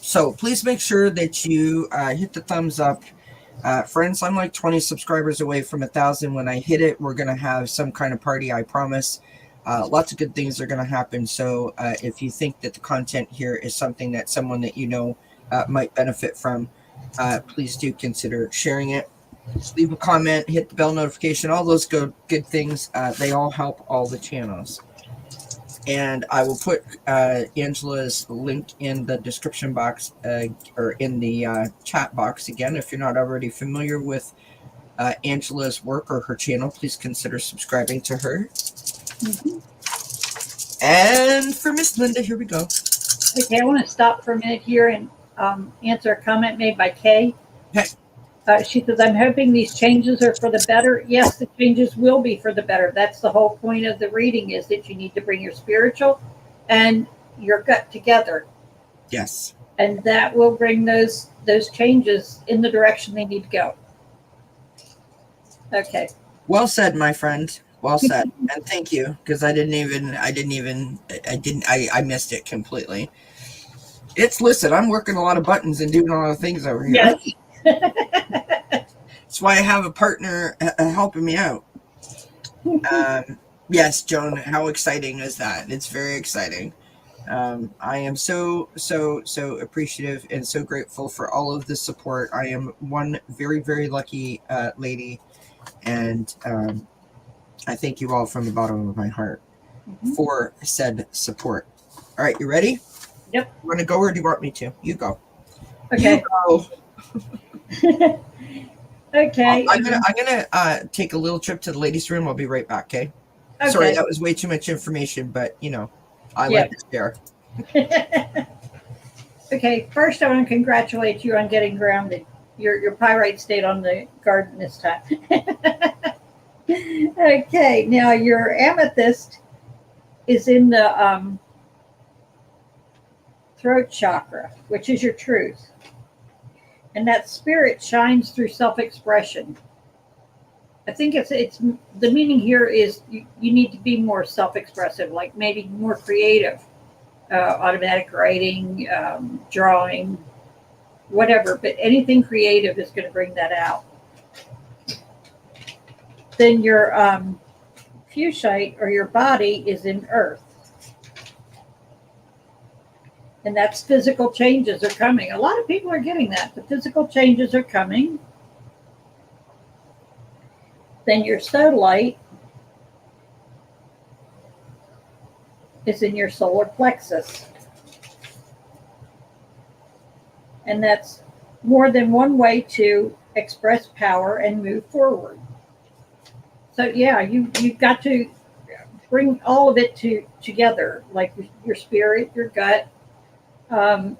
So please make sure that you hit the thumbs up. Friends, I'm like 20 subscribers away from 1,000. When I hit it, we're going to have some kind of party, I promise. Lots of good things are going to happen. So if you think that the content here is something that someone that you know might benefit from, please do consider sharing it. Leave a comment, hit the bell notification, all those good things. They all help all the channels. And I will put Angela's link in the description box or in the chat box again. If you're not already familiar with Angela's work or her channel, please consider subscribing to her. And for Miss Linda, here we go. Okay, I want to stop for a minute here and answer a comment made by Kay. Okay. She says, I'm hoping these changes are for the better. Yes, the changes will be for the better. That's the whole point of the reading, is that you need to bring your spiritual and your gut together. Yes. And that will bring those changes in the direction they need to go. Okay. Well said, my friend. Well said. And thank you, because I missed it completely. Listen, I'm working a lot of buttons and doing a lot of things over here. Yes. That's why I have a partner helping me out. Yes, Joan, how exciting is that? It's very exciting. I am so appreciative and so grateful for all of the support. I am one very, very lucky lady, and I thank you all from the bottom of my heart for said support. All right, you ready? Yep. You want to go, or do you want me to? You go. Okay. You go. Okay. I'm gonna take a little trip to the ladies' room. I'll be right back. Okay. Sorry, that was way too much information, but I like to share. Okay. First, I want to congratulate you on getting grounded. Your pyrite stayed on the garden this time. Okay. Now your amethyst is in the throat chakra, which is your truth. And that spirit shines through self-expression. I think it's the meaning here is you need to be more self-expressive, like maybe more creative, automatic writing, drawing, whatever. But anything creative is going to bring that out. Then your fuchsite or your body is in earth. And that's physical changes are coming. A lot of people are getting that. The physical changes are coming. Then your sodalite is in your solar plexus. And that's more than one way to express power and move forward. So yeah, you've got to bring all of it together, like your spirit, your gut. Um,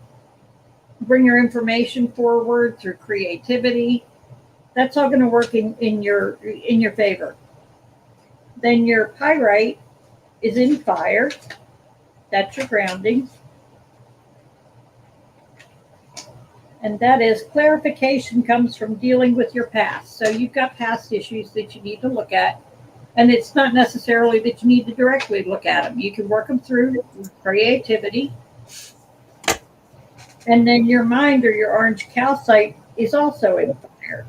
Bring your information forward through creativity. That's all going to work in your favor. Then your pyrite is in fire. That's your grounding. And that is clarification comes from dealing with your past. So you've got past issues that you need to look at. And it's not necessarily that you need to directly look at them. You can work them through creativity. And then your mind or your orange calcite is also in fire.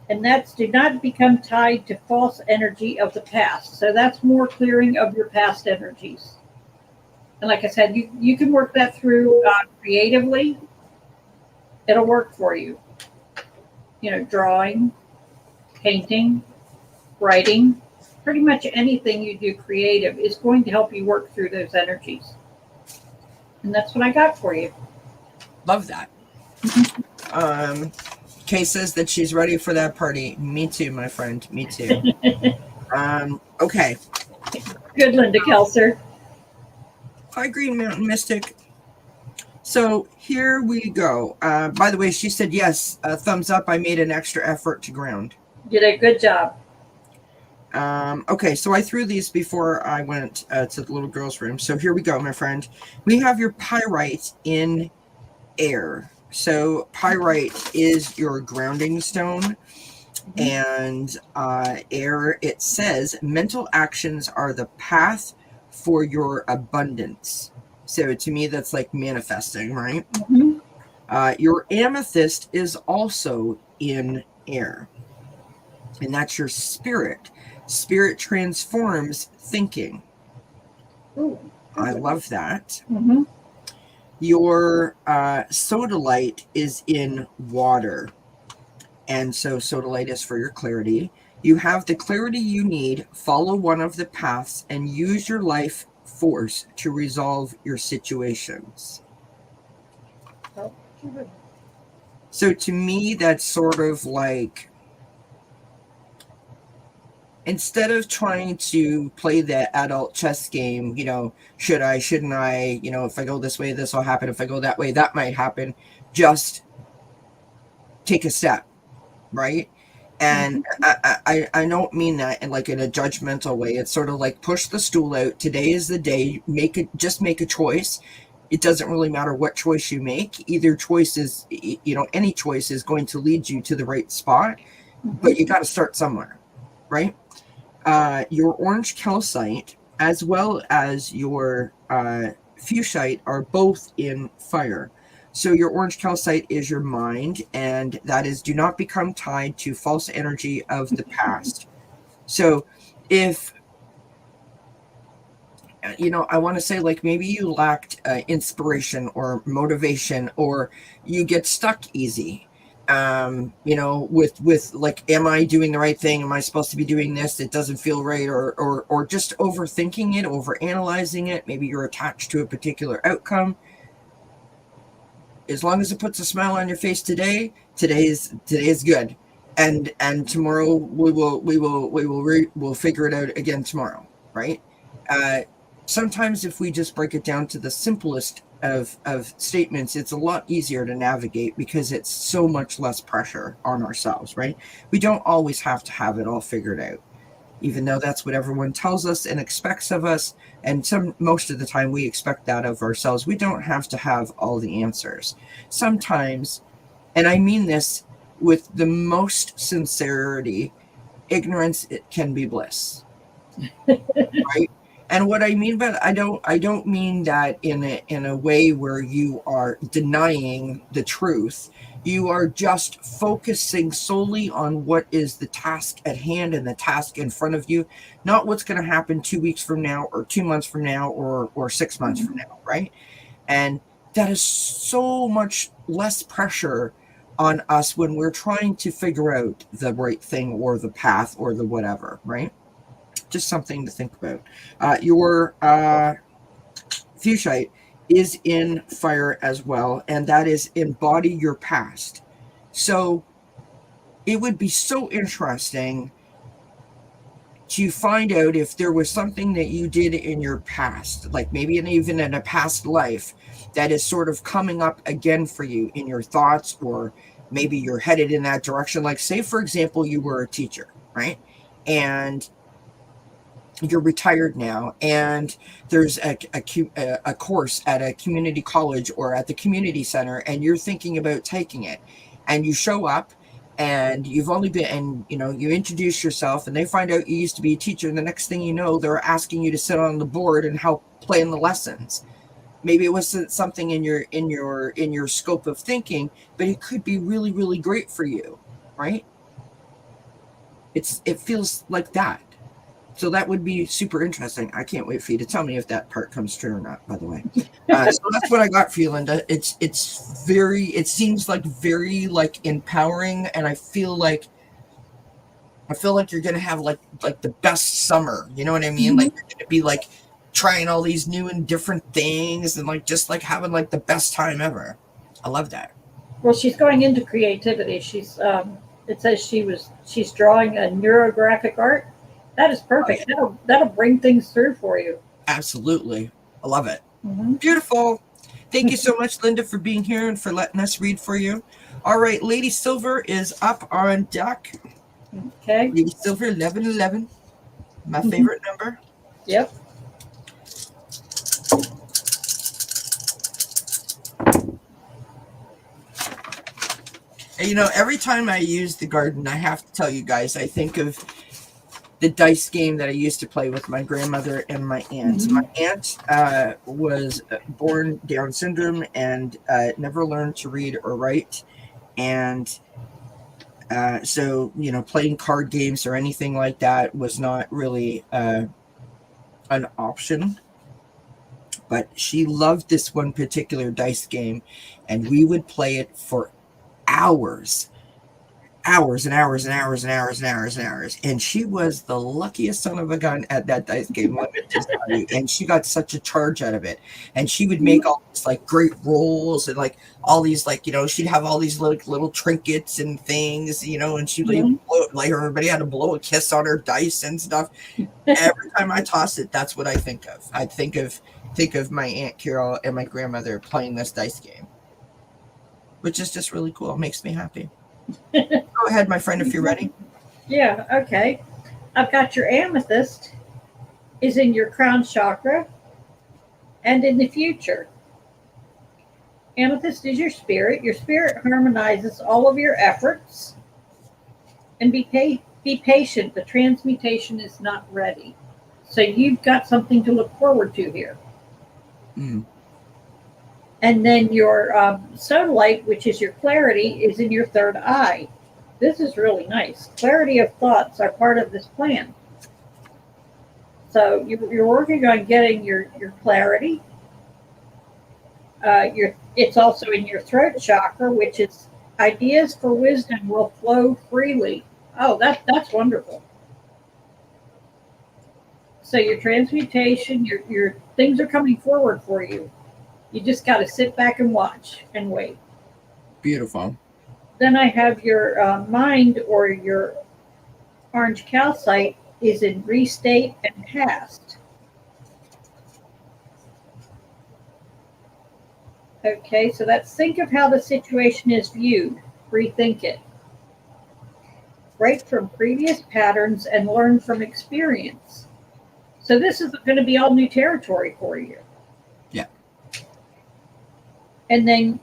And that's do not become tied to false energy of the past. So that's more clearing of your past energies. And like I said, you can work that through creatively. It'll work for you. You know, drawing, painting, writing, pretty much anything you do creative is going to help you work through those energies. And that's what I got for you. Love that. Kay says that she's ready for that party. Me too, my friend. Me too. Okay. Good, Linda Kelser. Hi, Green Mountain Mystic. So here we go. By the way, she said yes. Thumbs up. I made an extra effort to ground. You did a good job. Okay, so I threw these before I went to the little girl's room. So here we go, my friend. We have your pyrite in air. So pyrite is your grounding stone. And air, it says mental actions are the path for your abundance. So to me, that's like manifesting, right? Your amethyst is also in air. And that's your spirit. Spirit transforms thinking. Ooh. I love that. Your sodalite is in water. And so sodalite is for your clarity. You have the clarity you need. Follow one of the paths and use your life force to resolve your situations. So to me, that's sort of like, instead of trying to play the adult chess game, you know, should I, shouldn't I, you know, if I go this way, this will happen. If I go that way, that might happen. Just take a step, right? And I don't mean that in like in a judgmental way. It's sort of like push the stool out. Today is the day. Just make a choice. It doesn't really matter what choice you make. Either choice is, you know, any choice is going to lead you to the right spot, but you got to start somewhere, right? Your orange calcite as well as your fuchsite are both in fire. So your orange calcite is your mind, and that is do not become tied to false energy of the past. So if, you know, I want to say like maybe you lacked inspiration or motivation, or you get stuck easy. You know, with like, am I doing the right thing? Am I supposed to be doing this? It doesn't feel right, or just overthinking it, overanalyzing it. Maybe you're attached to a particular outcome. As long as it puts a smile on your face today is good, and tomorrow we'll figure it out again tomorrow, right? Sometimes if we just break it down to the simplest of statements, it's a lot easier to navigate because it's so much less pressure on ourselves, right? We don't always have to have it all figured out, even though that's what everyone tells us and expects of us. And most of the time we expect that of ourselves. We don't have to have all the answers. Sometimes, and I mean this with the most sincerity, ignorance, it can be bliss. Right? And what I mean by that, I don't mean that in a way where you are denying the truth. You are just focusing solely on what is the task at hand and the task in front of you, not what's going to happen 2 weeks from now or 2 months from now or 6 months from now, right? And that is so much less pressure on us when we're trying to figure out the right thing or the path or the whatever, right? Just something to think about. Your fuchsite is in fire as well, and that is embody your past. So it would be so interesting to find out if there was something that you did in your past, like maybe even in a past life, that is sort of coming up again for you in your thoughts, or maybe you're headed in that direction. Like, say, for example, you were a teacher, right? And you're retired now, and there's a course at a community college or at the community center, and you're thinking about taking it, and you show up, and you've only been, and you introduce yourself, and they find out you used to be a teacher, and the next thing you know, they're asking you to sit on the board and help plan the lessons. Maybe it wasn't something in your scope of thinking, but it could be really, really great for you, right? It feels like that. So that would be super interesting. I can't wait for you to tell me if that part comes true or not, by the way. So that's what I got for you, Linda. It seems like very like empowering, and I feel like you're gonna have like the best summer. You know what I mean? Like, you're gonna be like trying all these new and different things, and like just like having like the best time ever. I love that. Well, she's going into creativity. It says she's drawing a neurographic art. That is perfect. That'll bring things through for you. Absolutely. I love it. Beautiful. Thank you so much, Linda, for being here and for letting us read for you. All right, Lady Silver is up on deck. Okay. Lady Silver, 1111. My favorite number. Yep. And, every time I use the garden, I have to tell you guys, I think of the dice game that I used to play with my grandmother and my aunt. My aunt was born Down syndrome and never learned to read or write. And so, playing card games or anything like that was not really an option. But she loved this one particular dice game, and we would play it for hours and hours and hours and hours and hours and hours. And she was the luckiest son of a gun at that dice game, let me just tell you. And she got such a charge out of it. And she would make all these like great rolls, and like all these like, she'd have all these little trinkets and things, and she'd like everybody had to blow a kiss on her dice and stuff. Every time I toss it, that's what I think of. I think of my Aunt Carol and my grandmother playing this dice game, which is just really cool. It makes me happy. Go ahead, my friend, if you're ready. Yeah, okay. I've got your amethyst is in your crown chakra and in the future. Amethyst is your spirit. Your spirit harmonizes all of your efforts. And be patient. The transmutation is not ready. So you've got something to look forward to here. And then your sodalite, which is your clarity, is in your third eye. This is really nice. Clarity of thoughts are part of this plan. So you're working on getting your clarity. It's also in your throat chakra, which is ideas for wisdom will flow freely. Oh, that's wonderful. So your transmutation, your things are coming forward for you. You just got to sit back and watch and wait. Beautiful. Then I have your mind, or your orange calcite is in restate and past. Okay, so that's think of how the situation is viewed. Rethink it. Break from previous patterns and learn from experience. So this is going to be all new territory for you. Yeah. And then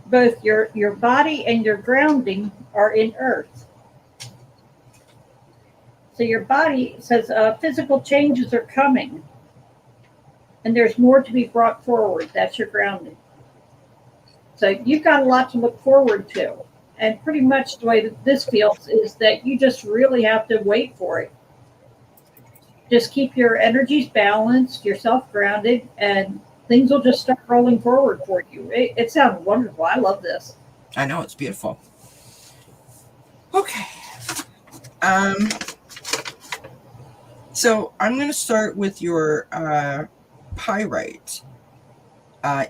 both your body and your grounding are in earth. So your body says physical changes are coming, and there's more to be brought forward. That's your grounding. So you've got a lot to look forward to. And pretty much the way that this feels is that you just really have to wait for it. Just keep your energies balanced, yourself grounded, and things will just start rolling forward for you. It sounds wonderful. I love this. I know, it's beautiful. Okay. So I'm going to start with your pyrite.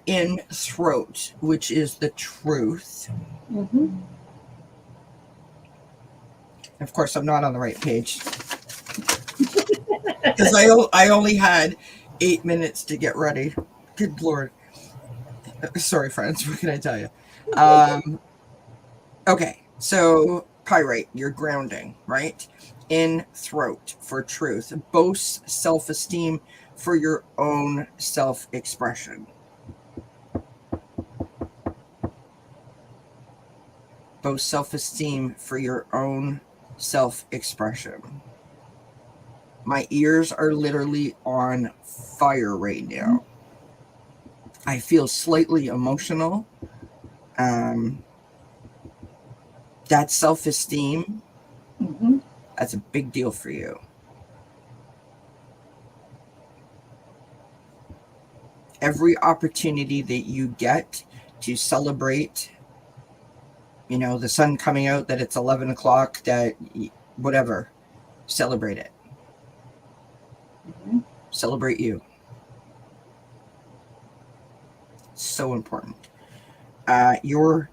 in throat, which is the truth. Mm-hmm. Of course, I'm not on the right page because I only had 8 minutes to get ready. Good Lord. Sorry, friends. What can I tell you? Okay, so pyrite, you're grounding, right? In throat for truth, boasts self-esteem for your own self-expression. Boasts self-esteem for your own self-expression. My ears are literally on fire right now. I feel slightly emotional. That self-esteem, Mm-hmm. that's a big deal for you. Every opportunity that you get to celebrate, you know, the sun coming out, that it's 11 o'clock, that whatever, celebrate it. Mm-hmm. Celebrate you. So important. Your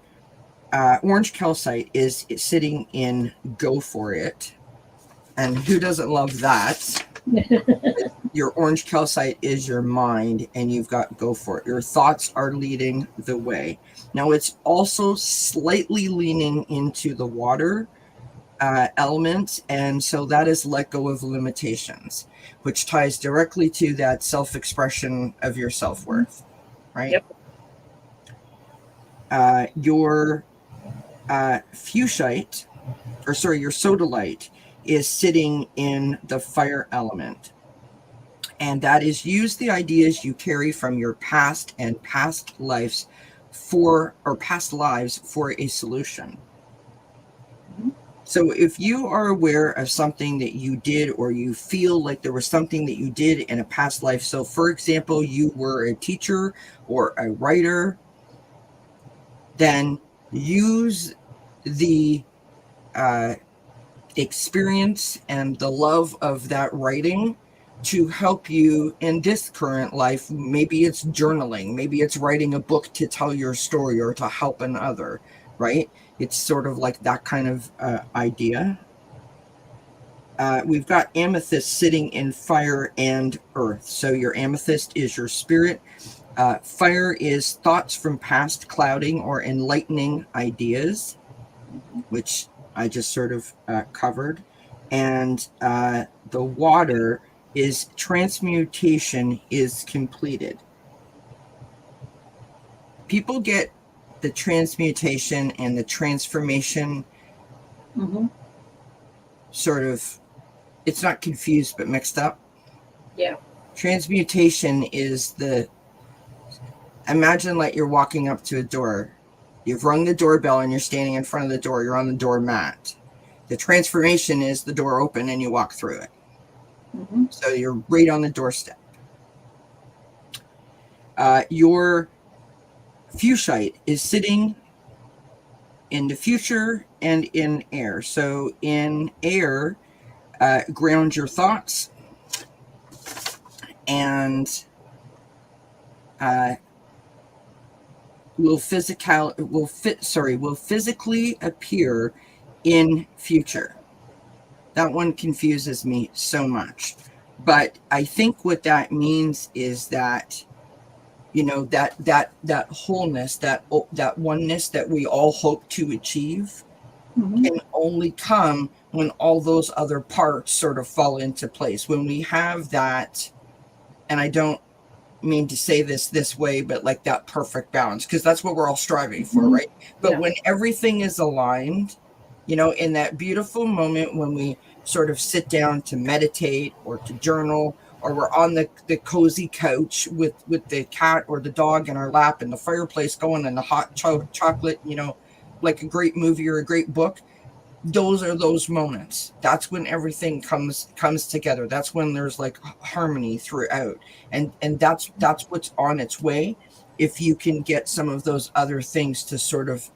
orange calcite is sitting in go for it. And who doesn't love that? Your orange calcite is your mind, and you've got go for it. Your thoughts are leading the way. Now, it's also slightly leaning into the water element, and so that is let go of limitations, which ties directly to that self-expression of your self-worth, right? Yep. Your fuchsite, or sorry, your sodalite is sitting in the fire element. And that is use the ideas you carry from your past and past lives for a solution. So if you are aware of something that you did, or you feel like there was something that you did in a past life, so for example, you were a teacher or a writer, then use the experience and the love of that writing to help you in this current life. Maybe it's journaling, maybe it's writing a book to tell your story or to help another, right? It's sort of like that kind of idea. We've got amethyst sitting in fire and earth. So your amethyst is your spirit. Fire is thoughts from past clouding or enlightening ideas, which I just sort of covered. And the water is transmutation is completed. People get the transmutation and the transformation Mm-hmm. sort of, it's not confused, but mixed up. Yeah. Transmutation is imagine like you're walking up to a door. You've rung the doorbell and you're standing in front of the door. You're on the doormat. The transformation is the door open and you walk through it. Mm-hmm. So you're right on the doorstep. Your fuchsite is sitting in the future and in air. So in air, ground your thoughts, and will physically appear in future. That one confuses me so much. But I think what that means is that, you know, that wholeness, that oneness that we all hope to achieve, Mm-hmm. can only come when all those other parts sort of fall into place. When we have that, and I don't mean to say this way, but like that perfect balance, because that's what we're all striving for, Mm-hmm. right? But Yeah. when everything is aligned, you know, in that beautiful moment when we sort of sit down to meditate or to journal, or we're on the cozy couch with the cat or the dog in our lap and the fireplace going and the hot chocolate, you know, like a great movie or a great book, those are those moments. That's when everything comes together. That's when there's like harmony throughout, and that's what's on its way, if you can get some of those other things to sort of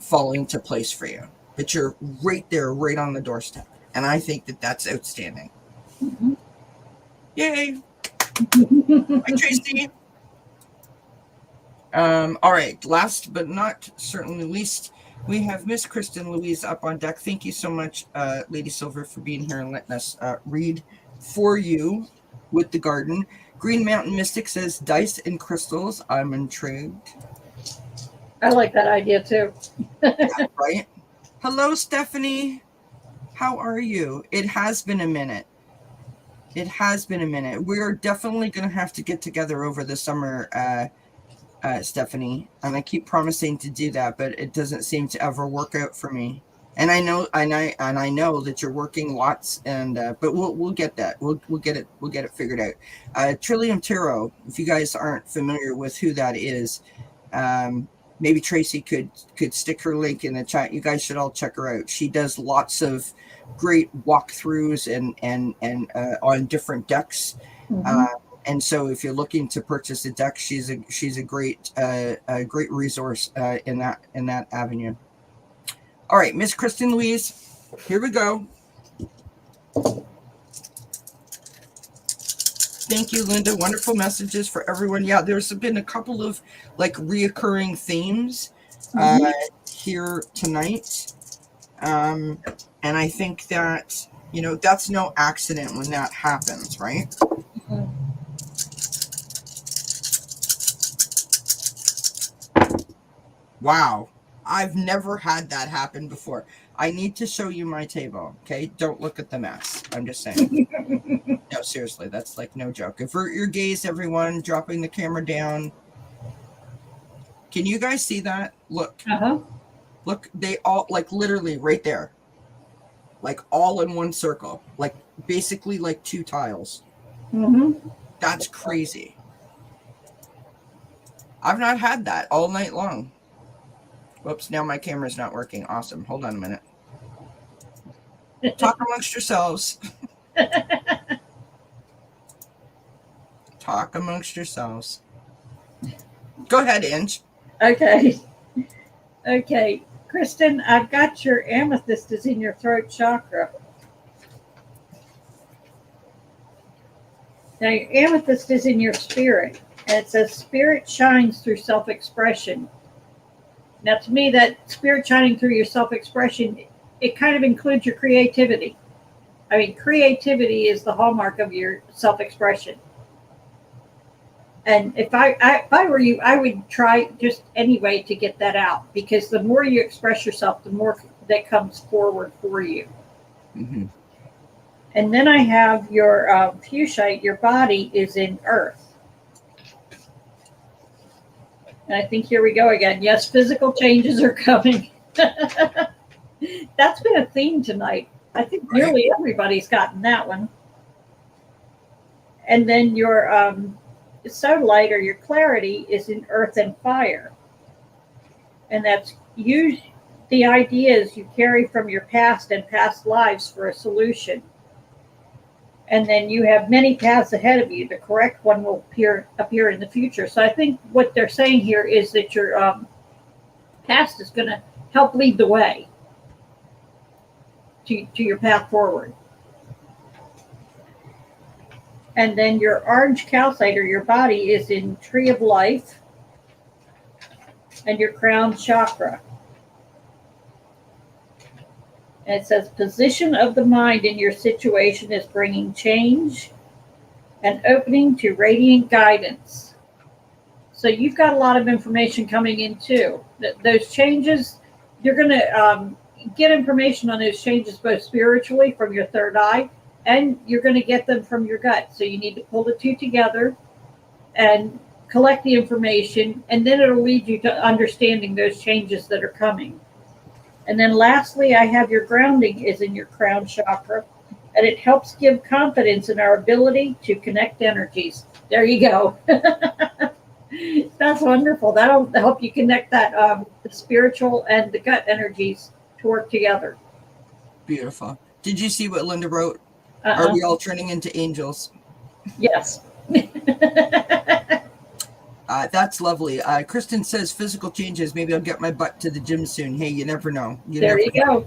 fall into place for you. But you're right there, right on the doorstep, and I think that that's outstanding. Mm-hmm. Yay. Hi, Tracy. All right. Last but not certainly least, we have Miss Kristen Louise up on deck. Thank you so much, Lady Silver, for being here and letting us read for you with the garden. Green Mountain Mystic says dice and crystals. I'm intrigued. I like that idea too. Right. Hello, Stephanie. How are you? It has been a minute. It has been a minute. We're definitely going to have to get together over the summer, Stephanie, and I keep promising to do that, but it doesn't seem to ever work out for me. And I know, and I know that you're working lots, and but we'll get that. We'll get it figured out. Trillium Tarot. If you guys aren't familiar with who that is, maybe Tracy could stick her link in the chat. You guys should all check her out. She does lots of great walkthroughs and on different decks. Mm-hmm. And so if you're looking to purchase a deck, she's a great resource in that avenue. All right, Miss Kristen Louise, here we go. Thank you, Linda. Wonderful messages for everyone. Yeah, there's been a couple of like reoccurring themes here tonight. And I think that, that's no accident when that happens, right? Mm-hmm. Wow. I've never had that happen before. I need to show you my table. Okay. Don't look at the mess. I'm just saying. No, seriously. That's like no joke. Avert your gaze, everyone. Dropping the camera down. Can you guys see that? Look. Uh-huh. Look, they all like literally right there. Like all in one circle. Like basically like two tiles. Mm-hmm. That's crazy. I've not had that all night long. Whoops, now my camera's not working. Awesome. Hold on a minute. Talk amongst yourselves. Talk amongst yourselves. Go ahead, Inge. Okay. Okay. Kristen, I've got your amethyst is in your throat chakra. Now, your amethyst is in your spirit. And it says spirit shines through self-expression. Now, to me, that spirit shining through your self-expression, it kind of includes your creativity. I mean, creativity is the hallmark of your self-expression. And if I were you, I would try just any way to get that out, because the more you express yourself, the more that comes forward for you. Mm-hmm. And then I have your fuchsite, your body is in earth. And I think here we go again. Yes, physical changes are coming. That's been a theme tonight. I think nearly everybody's gotten that one. And then your sunlight or your clarity is in earth and fire. And that's the ideas you carry from your past and past lives for a solution. And then you have many paths ahead of you. The correct one will appear in the future. So I think what they're saying here is that your past is going to help lead the way to your path forward. And then your orange calcite or your body is in tree of life and your crown chakra. And it says position of the mind in your situation is bringing change and opening to radiant guidance. So you've got a lot of information coming in too. Those changes, you're going to get information on those changes both spiritually from your third eye, and you're going to get them from your gut. So you need to pull the two together and collect the information, and then it'll lead you to understanding those changes that are coming. And then lastly, I have your grounding is in your crown chakra, and it helps give confidence in our ability to connect energies. There you go. That's wonderful. That'll help you connect that the spiritual and the gut energies to work together. Beautiful. Did you see what Linda wrote? Are we all turning into angels? Yes. That's lovely. Kristen says physical changes. Maybe I'll get my butt to the gym soon. Hey, you never know. There you go.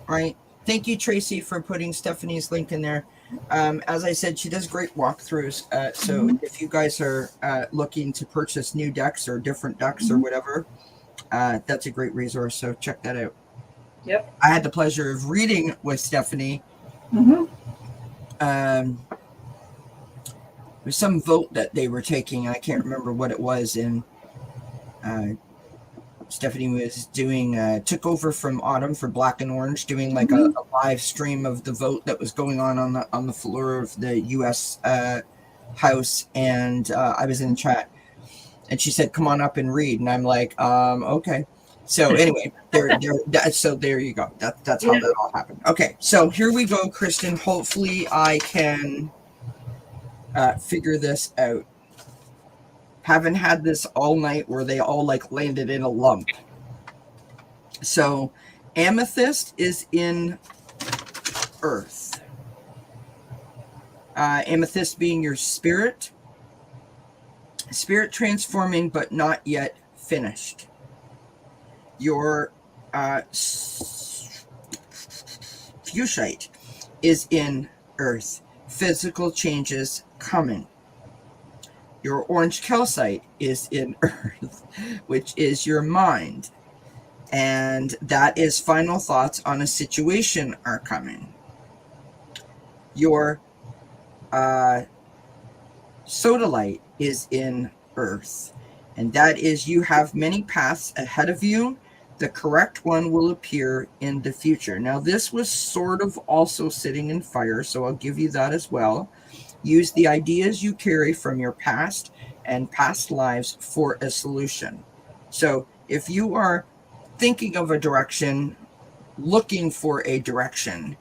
Right. Thank you, Tracy, for putting Stephanie's link in there. As I said, she does great walkthroughs. So Mhm. if you guys are looking to purchase new decks or different decks or Mhm. whatever, that's a great resource. So check that out. Yep. I had the pleasure of reading with Stephanie. Hmm. Um, there's some vote that they were taking. I can't remember what it was. And uh, Stephanie was doing, took over from Autumn for Black and Orange, doing like Hmm. a live stream of the vote that was going on the floor of the U.S. House. And I was in the chat, and she said, "Come on up and read." And I'm like, okay. So anyway, so there you go. That's how Yeah. that all happened. Okay, so here we go, Kristen. Hopefully, I can figure this out. Haven't had this all night where they all like landed in a lump. So, amethyst is in earth. Amethyst being your spirit transforming, but not yet finished. Your fuchsite is in earth, physical changes coming. Your orange calcite is in earth, which is your mind. And that is final thoughts on a situation are coming. Your sodalite is in earth, and that is you have many paths ahead of you. The correct one will appear in the future. Now, this was sort of also sitting in fire, so I'll give you that as well. Use the ideas you carry from your past and past lives for a solution. So if you are thinking of a direction, looking for a direction,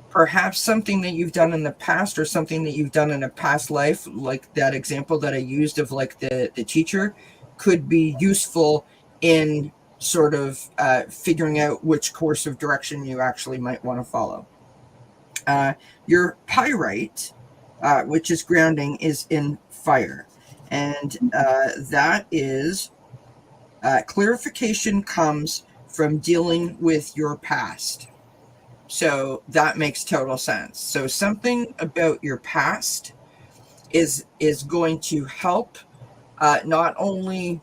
perhaps something that you've done in the past or something that you've done in a past life, like that example that I used of like the teacher, could be useful in sort of figuring out which course of direction you actually might want to follow. Your pyrite, which is grounding, is in fire. And that is clarification comes from dealing with your past. So that makes total sense. So something about your past is going to help not only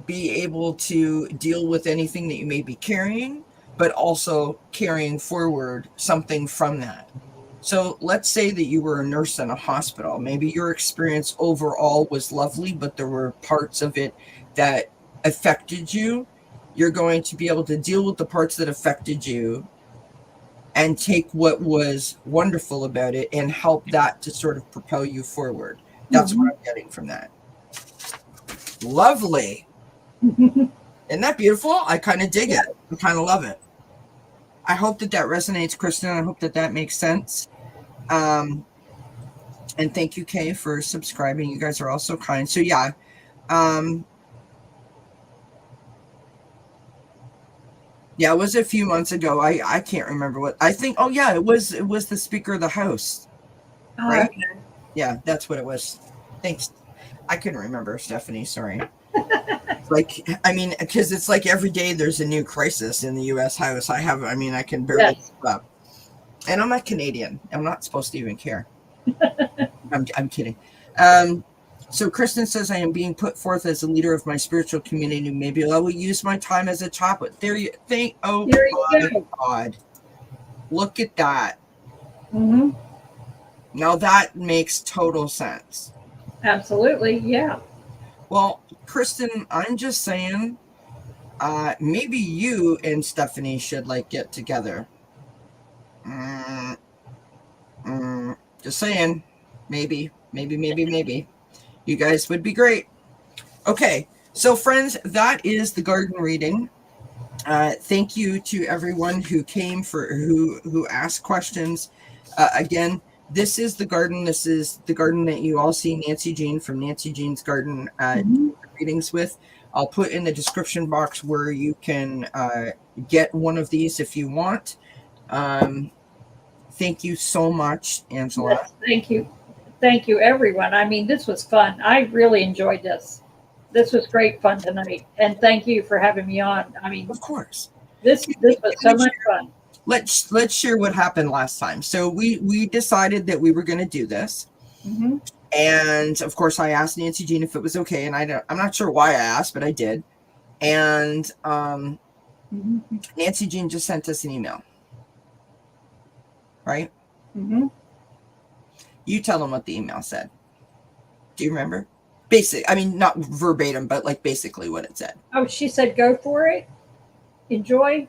be able to deal with anything that you may be carrying, but also carrying forward something from that. So let's say that you were a nurse in a hospital. Maybe your experience overall was lovely, but there were parts of it that affected you. You're going to be able to deal with the parts that affected you and take what was wonderful about it and help that to sort of propel you forward. That's what Mhm. I'm getting from that. Lovely. Isn't that beautiful? I kind of dig Yeah. it. I kind of love it. I hope that resonates, Kristen. I hope that makes sense. And thank you, Kay, for subscribing. You guys are all so kind. So yeah, yeah, it was a few months ago. I can't remember what I think. Oh yeah, it was the Speaker of the House, Oh, right? okay. Yeah, that's what it was. Thanks. I couldn't remember, Stephanie. Sorry. Like, I mean, because it's like every day there's a new crisis in the U.S. House. I can barely Yes. keep up. And I'm not Canadian. I'm not supposed to even care. I'm kidding. So Kristen says, I am being put forth as a leader of my spiritual community. Maybe I will use my time as a chaplain. There you think. Oh There you my go. God. Look at that. Hmm. Now that makes total sense. Absolutely. Yeah. Well, Kristen, I'm just saying, maybe you and Stephanie should like get together. Mm, just saying. Maybe. You guys would be great. Okay. So, friends, that is the garden reading. Thank you to everyone who came who asked questions. Again, this is the garden. This is the garden that you all see Nancy Jean from Nancy Jean's Garden Hmm. readings with. I'll put in the description box where you can get one of these if you want. Thank you so much, Angela. Yes. Thank you. Thank you, everyone. I mean, this was fun. I really enjoyed this. This was great fun tonight, and thank you for having me on. I mean, Of course. this was so much fun. let's share what happened last time. So we decided that we were going to do this. Mm-hmm. And of course I asked Nancy Jean if it was okay, and I'm not sure why I asked, but I did. And Mm-hmm. Nancy Jean just sent us an email. Right? Mm-hmm. You tell them what the email said. Do you remember? I mean, not verbatim, but like basically what it said. Oh, she said, "Go for it, enjoy."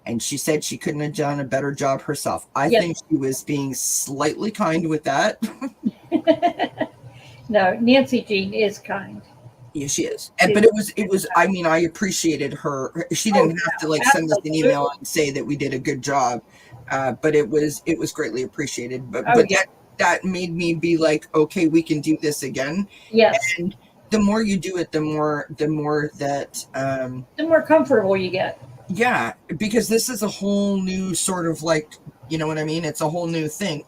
And she said she couldn't have done a better job herself. I Yes. think she was being slightly kind with that. No, Nancy Jean is kind. Yeah, she is. But it was, I mean, I appreciated her. She didn't have to like send us an email and say that we did a good job. But it was greatly appreciated. But Yeah. that made me be like, okay, we can do this again. Yes. And the more you do it, the more that the more comfortable you get. Yeah, because this is a whole new sort of like, you know what I mean? It's a whole new thing.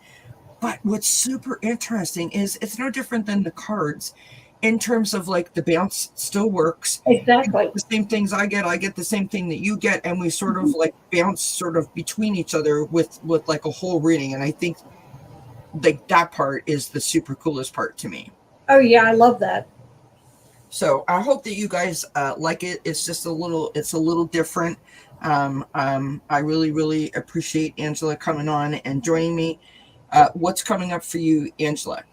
But what's super interesting is it's no different than the cards in terms of like the bounce still works. Exactly. The same things I get the same thing that you get, and we sort of like bounce sort of between each other with like a whole reading. And I think like that part is the super coolest part to me. Oh yeah, I love that. So I hope that you guys like it. It's just a little different. I really, really appreciate Angela coming on and joining me. What's coming up for you, Angela?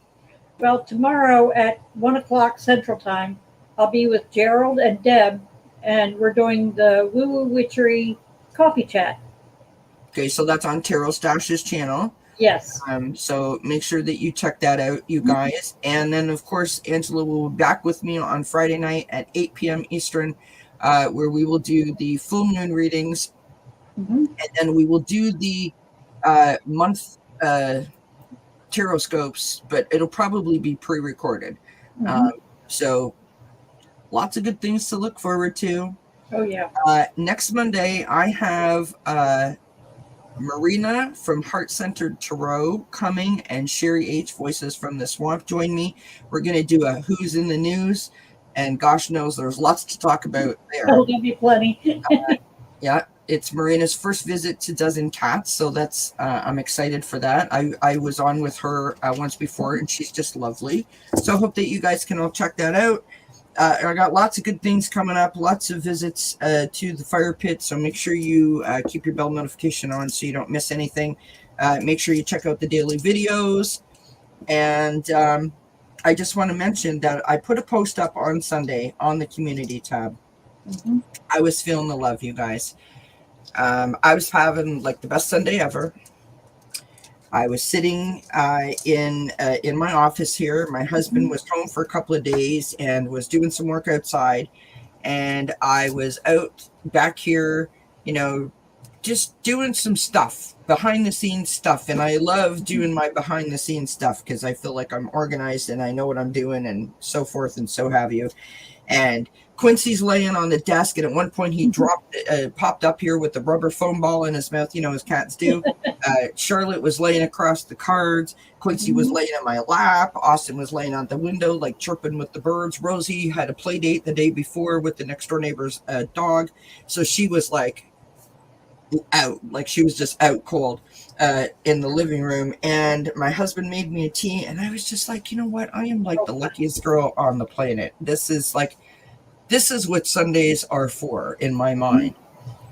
Well, tomorrow at 1:00 Central Time, I'll be with Gerald and Deb, and we're doing the Woo Woo Witchery coffee chat. Okay, so that's on Tarot Stash's channel. Yes. So make sure that you check that out, you guys. And then, of course, Angela will be back with me on Friday night at 8 p.m. Eastern, where we will do the full moon readings. Mm-hmm. And then we will do the month tarot scopes, but it'll probably be pre-recorded. Mm-hmm. So lots of good things to look forward to. Oh, yeah. Next Monday, I have Marina from Heart Centered Tarot coming, and Sherry H. Voices from the Swamp join me. We're going to do a Who's in the News, and gosh knows there's lots to talk about there. Oh, there'll be plenty. Yeah, it's Marina's first visit to Dozen Cats, so that's I'm excited for that. I was on with her once before, and she's just lovely. So I hope that you guys can all check that out. I got lots of good things coming up, lots of visits to the fire pit, so make sure you keep your bell notification on so you don't miss anything. Make sure you check out the daily videos. And I just want to mention that I put a post up on Sunday on the community tab. Mm-hmm. I was feeling the love, you guys. I was having like the best Sunday ever. I was sitting in my office here. My husband was home for a couple of days and was doing some work outside. And I was out back here, you know, just doing some stuff, behind the scenes stuff. And I love doing my behind the scenes stuff because I feel like I'm organized and I know what I'm doing and so forth and so have you. And Quincy's laying on the desk, and at one point he popped up here with the rubber foam ball in his mouth, you know, as cats do. Charlotte was laying across the cards. Quincy was laying in my lap. Austin was laying on the window, like chirping with the birds. Rosie had a play date the day before with the next door neighbor's dog. So she was like out, like she was just out cold in the living room. And my husband made me a tea, and I was just like, you know what? I am like the luckiest girl on the planet. This is what Sundays are for in my mind.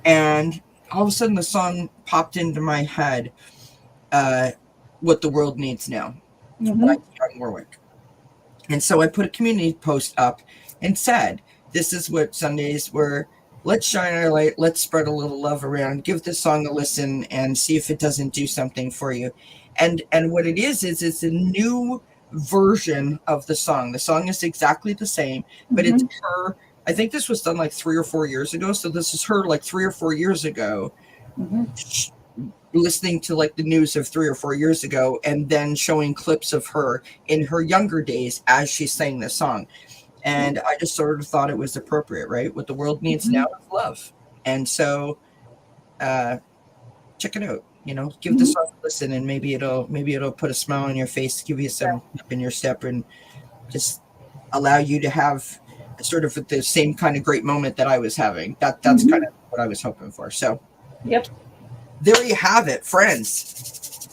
And all of a sudden the song popped into my head, What the World Needs Now, by Dionne Warwick. And so I put a community post up and said, this is what Sundays were. Let's shine our light. Let's spread a little love around. Give this song a listen and see if it doesn't do something for you. And what it is it's a new version of the song. The song is exactly the same, but it's her. I think this was done like 3 or 4 years ago. So this is her like 3 or 4 years ago, listening to like the news of 3 or 4 years ago, and then showing clips of her in her younger days as she sang the song. And I just sort of thought it was appropriate, right? What the world needs now is love. And so check it out, you know, give the song a listen, and maybe it'll put a smile on your face, give you some pep in your step, and just allow you to have sort of the same kind of great moment that I was having. That's kind of what I was hoping for. So yep. there you have it, friends.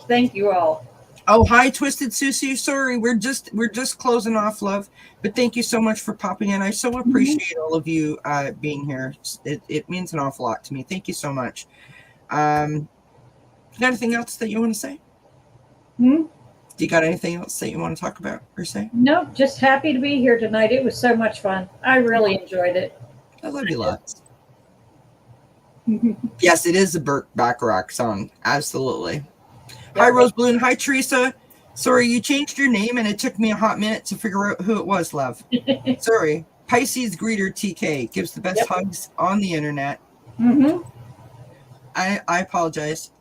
Thank you all. Oh, hi, Twisted Susie. Sorry, we're just closing off, love. But thank you so much for popping in. I so appreciate all of you being here. It means an awful lot to me. Thank you so much. You got anything else that you want to say? Hmm? Do you got anything else that you want to talk about or say? No, just happy to be here tonight. It was so much fun. I really enjoyed it. I love you lots. Yes, it is a Burt Bacharach song. Absolutely. Hi, Rose Balloon. Hi, Teresa. Sorry, you changed your name and it took me a hot minute to figure out who it was, love. Sorry. Pisces Greeter TK gives the best hugs on the internet. Mm-hmm. I apologize.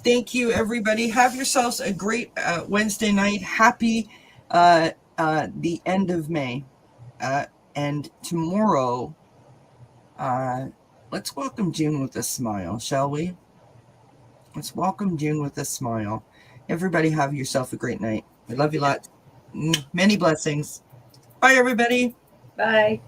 Thank you, everybody. Have yourselves a great Wednesday night. Happy the end of May. And tomorrow, let's welcome June with a smile, shall we? Let's welcome June with a smile. Everybody have yourself a great night. I love you lots. Many blessings. Bye, everybody. Bye.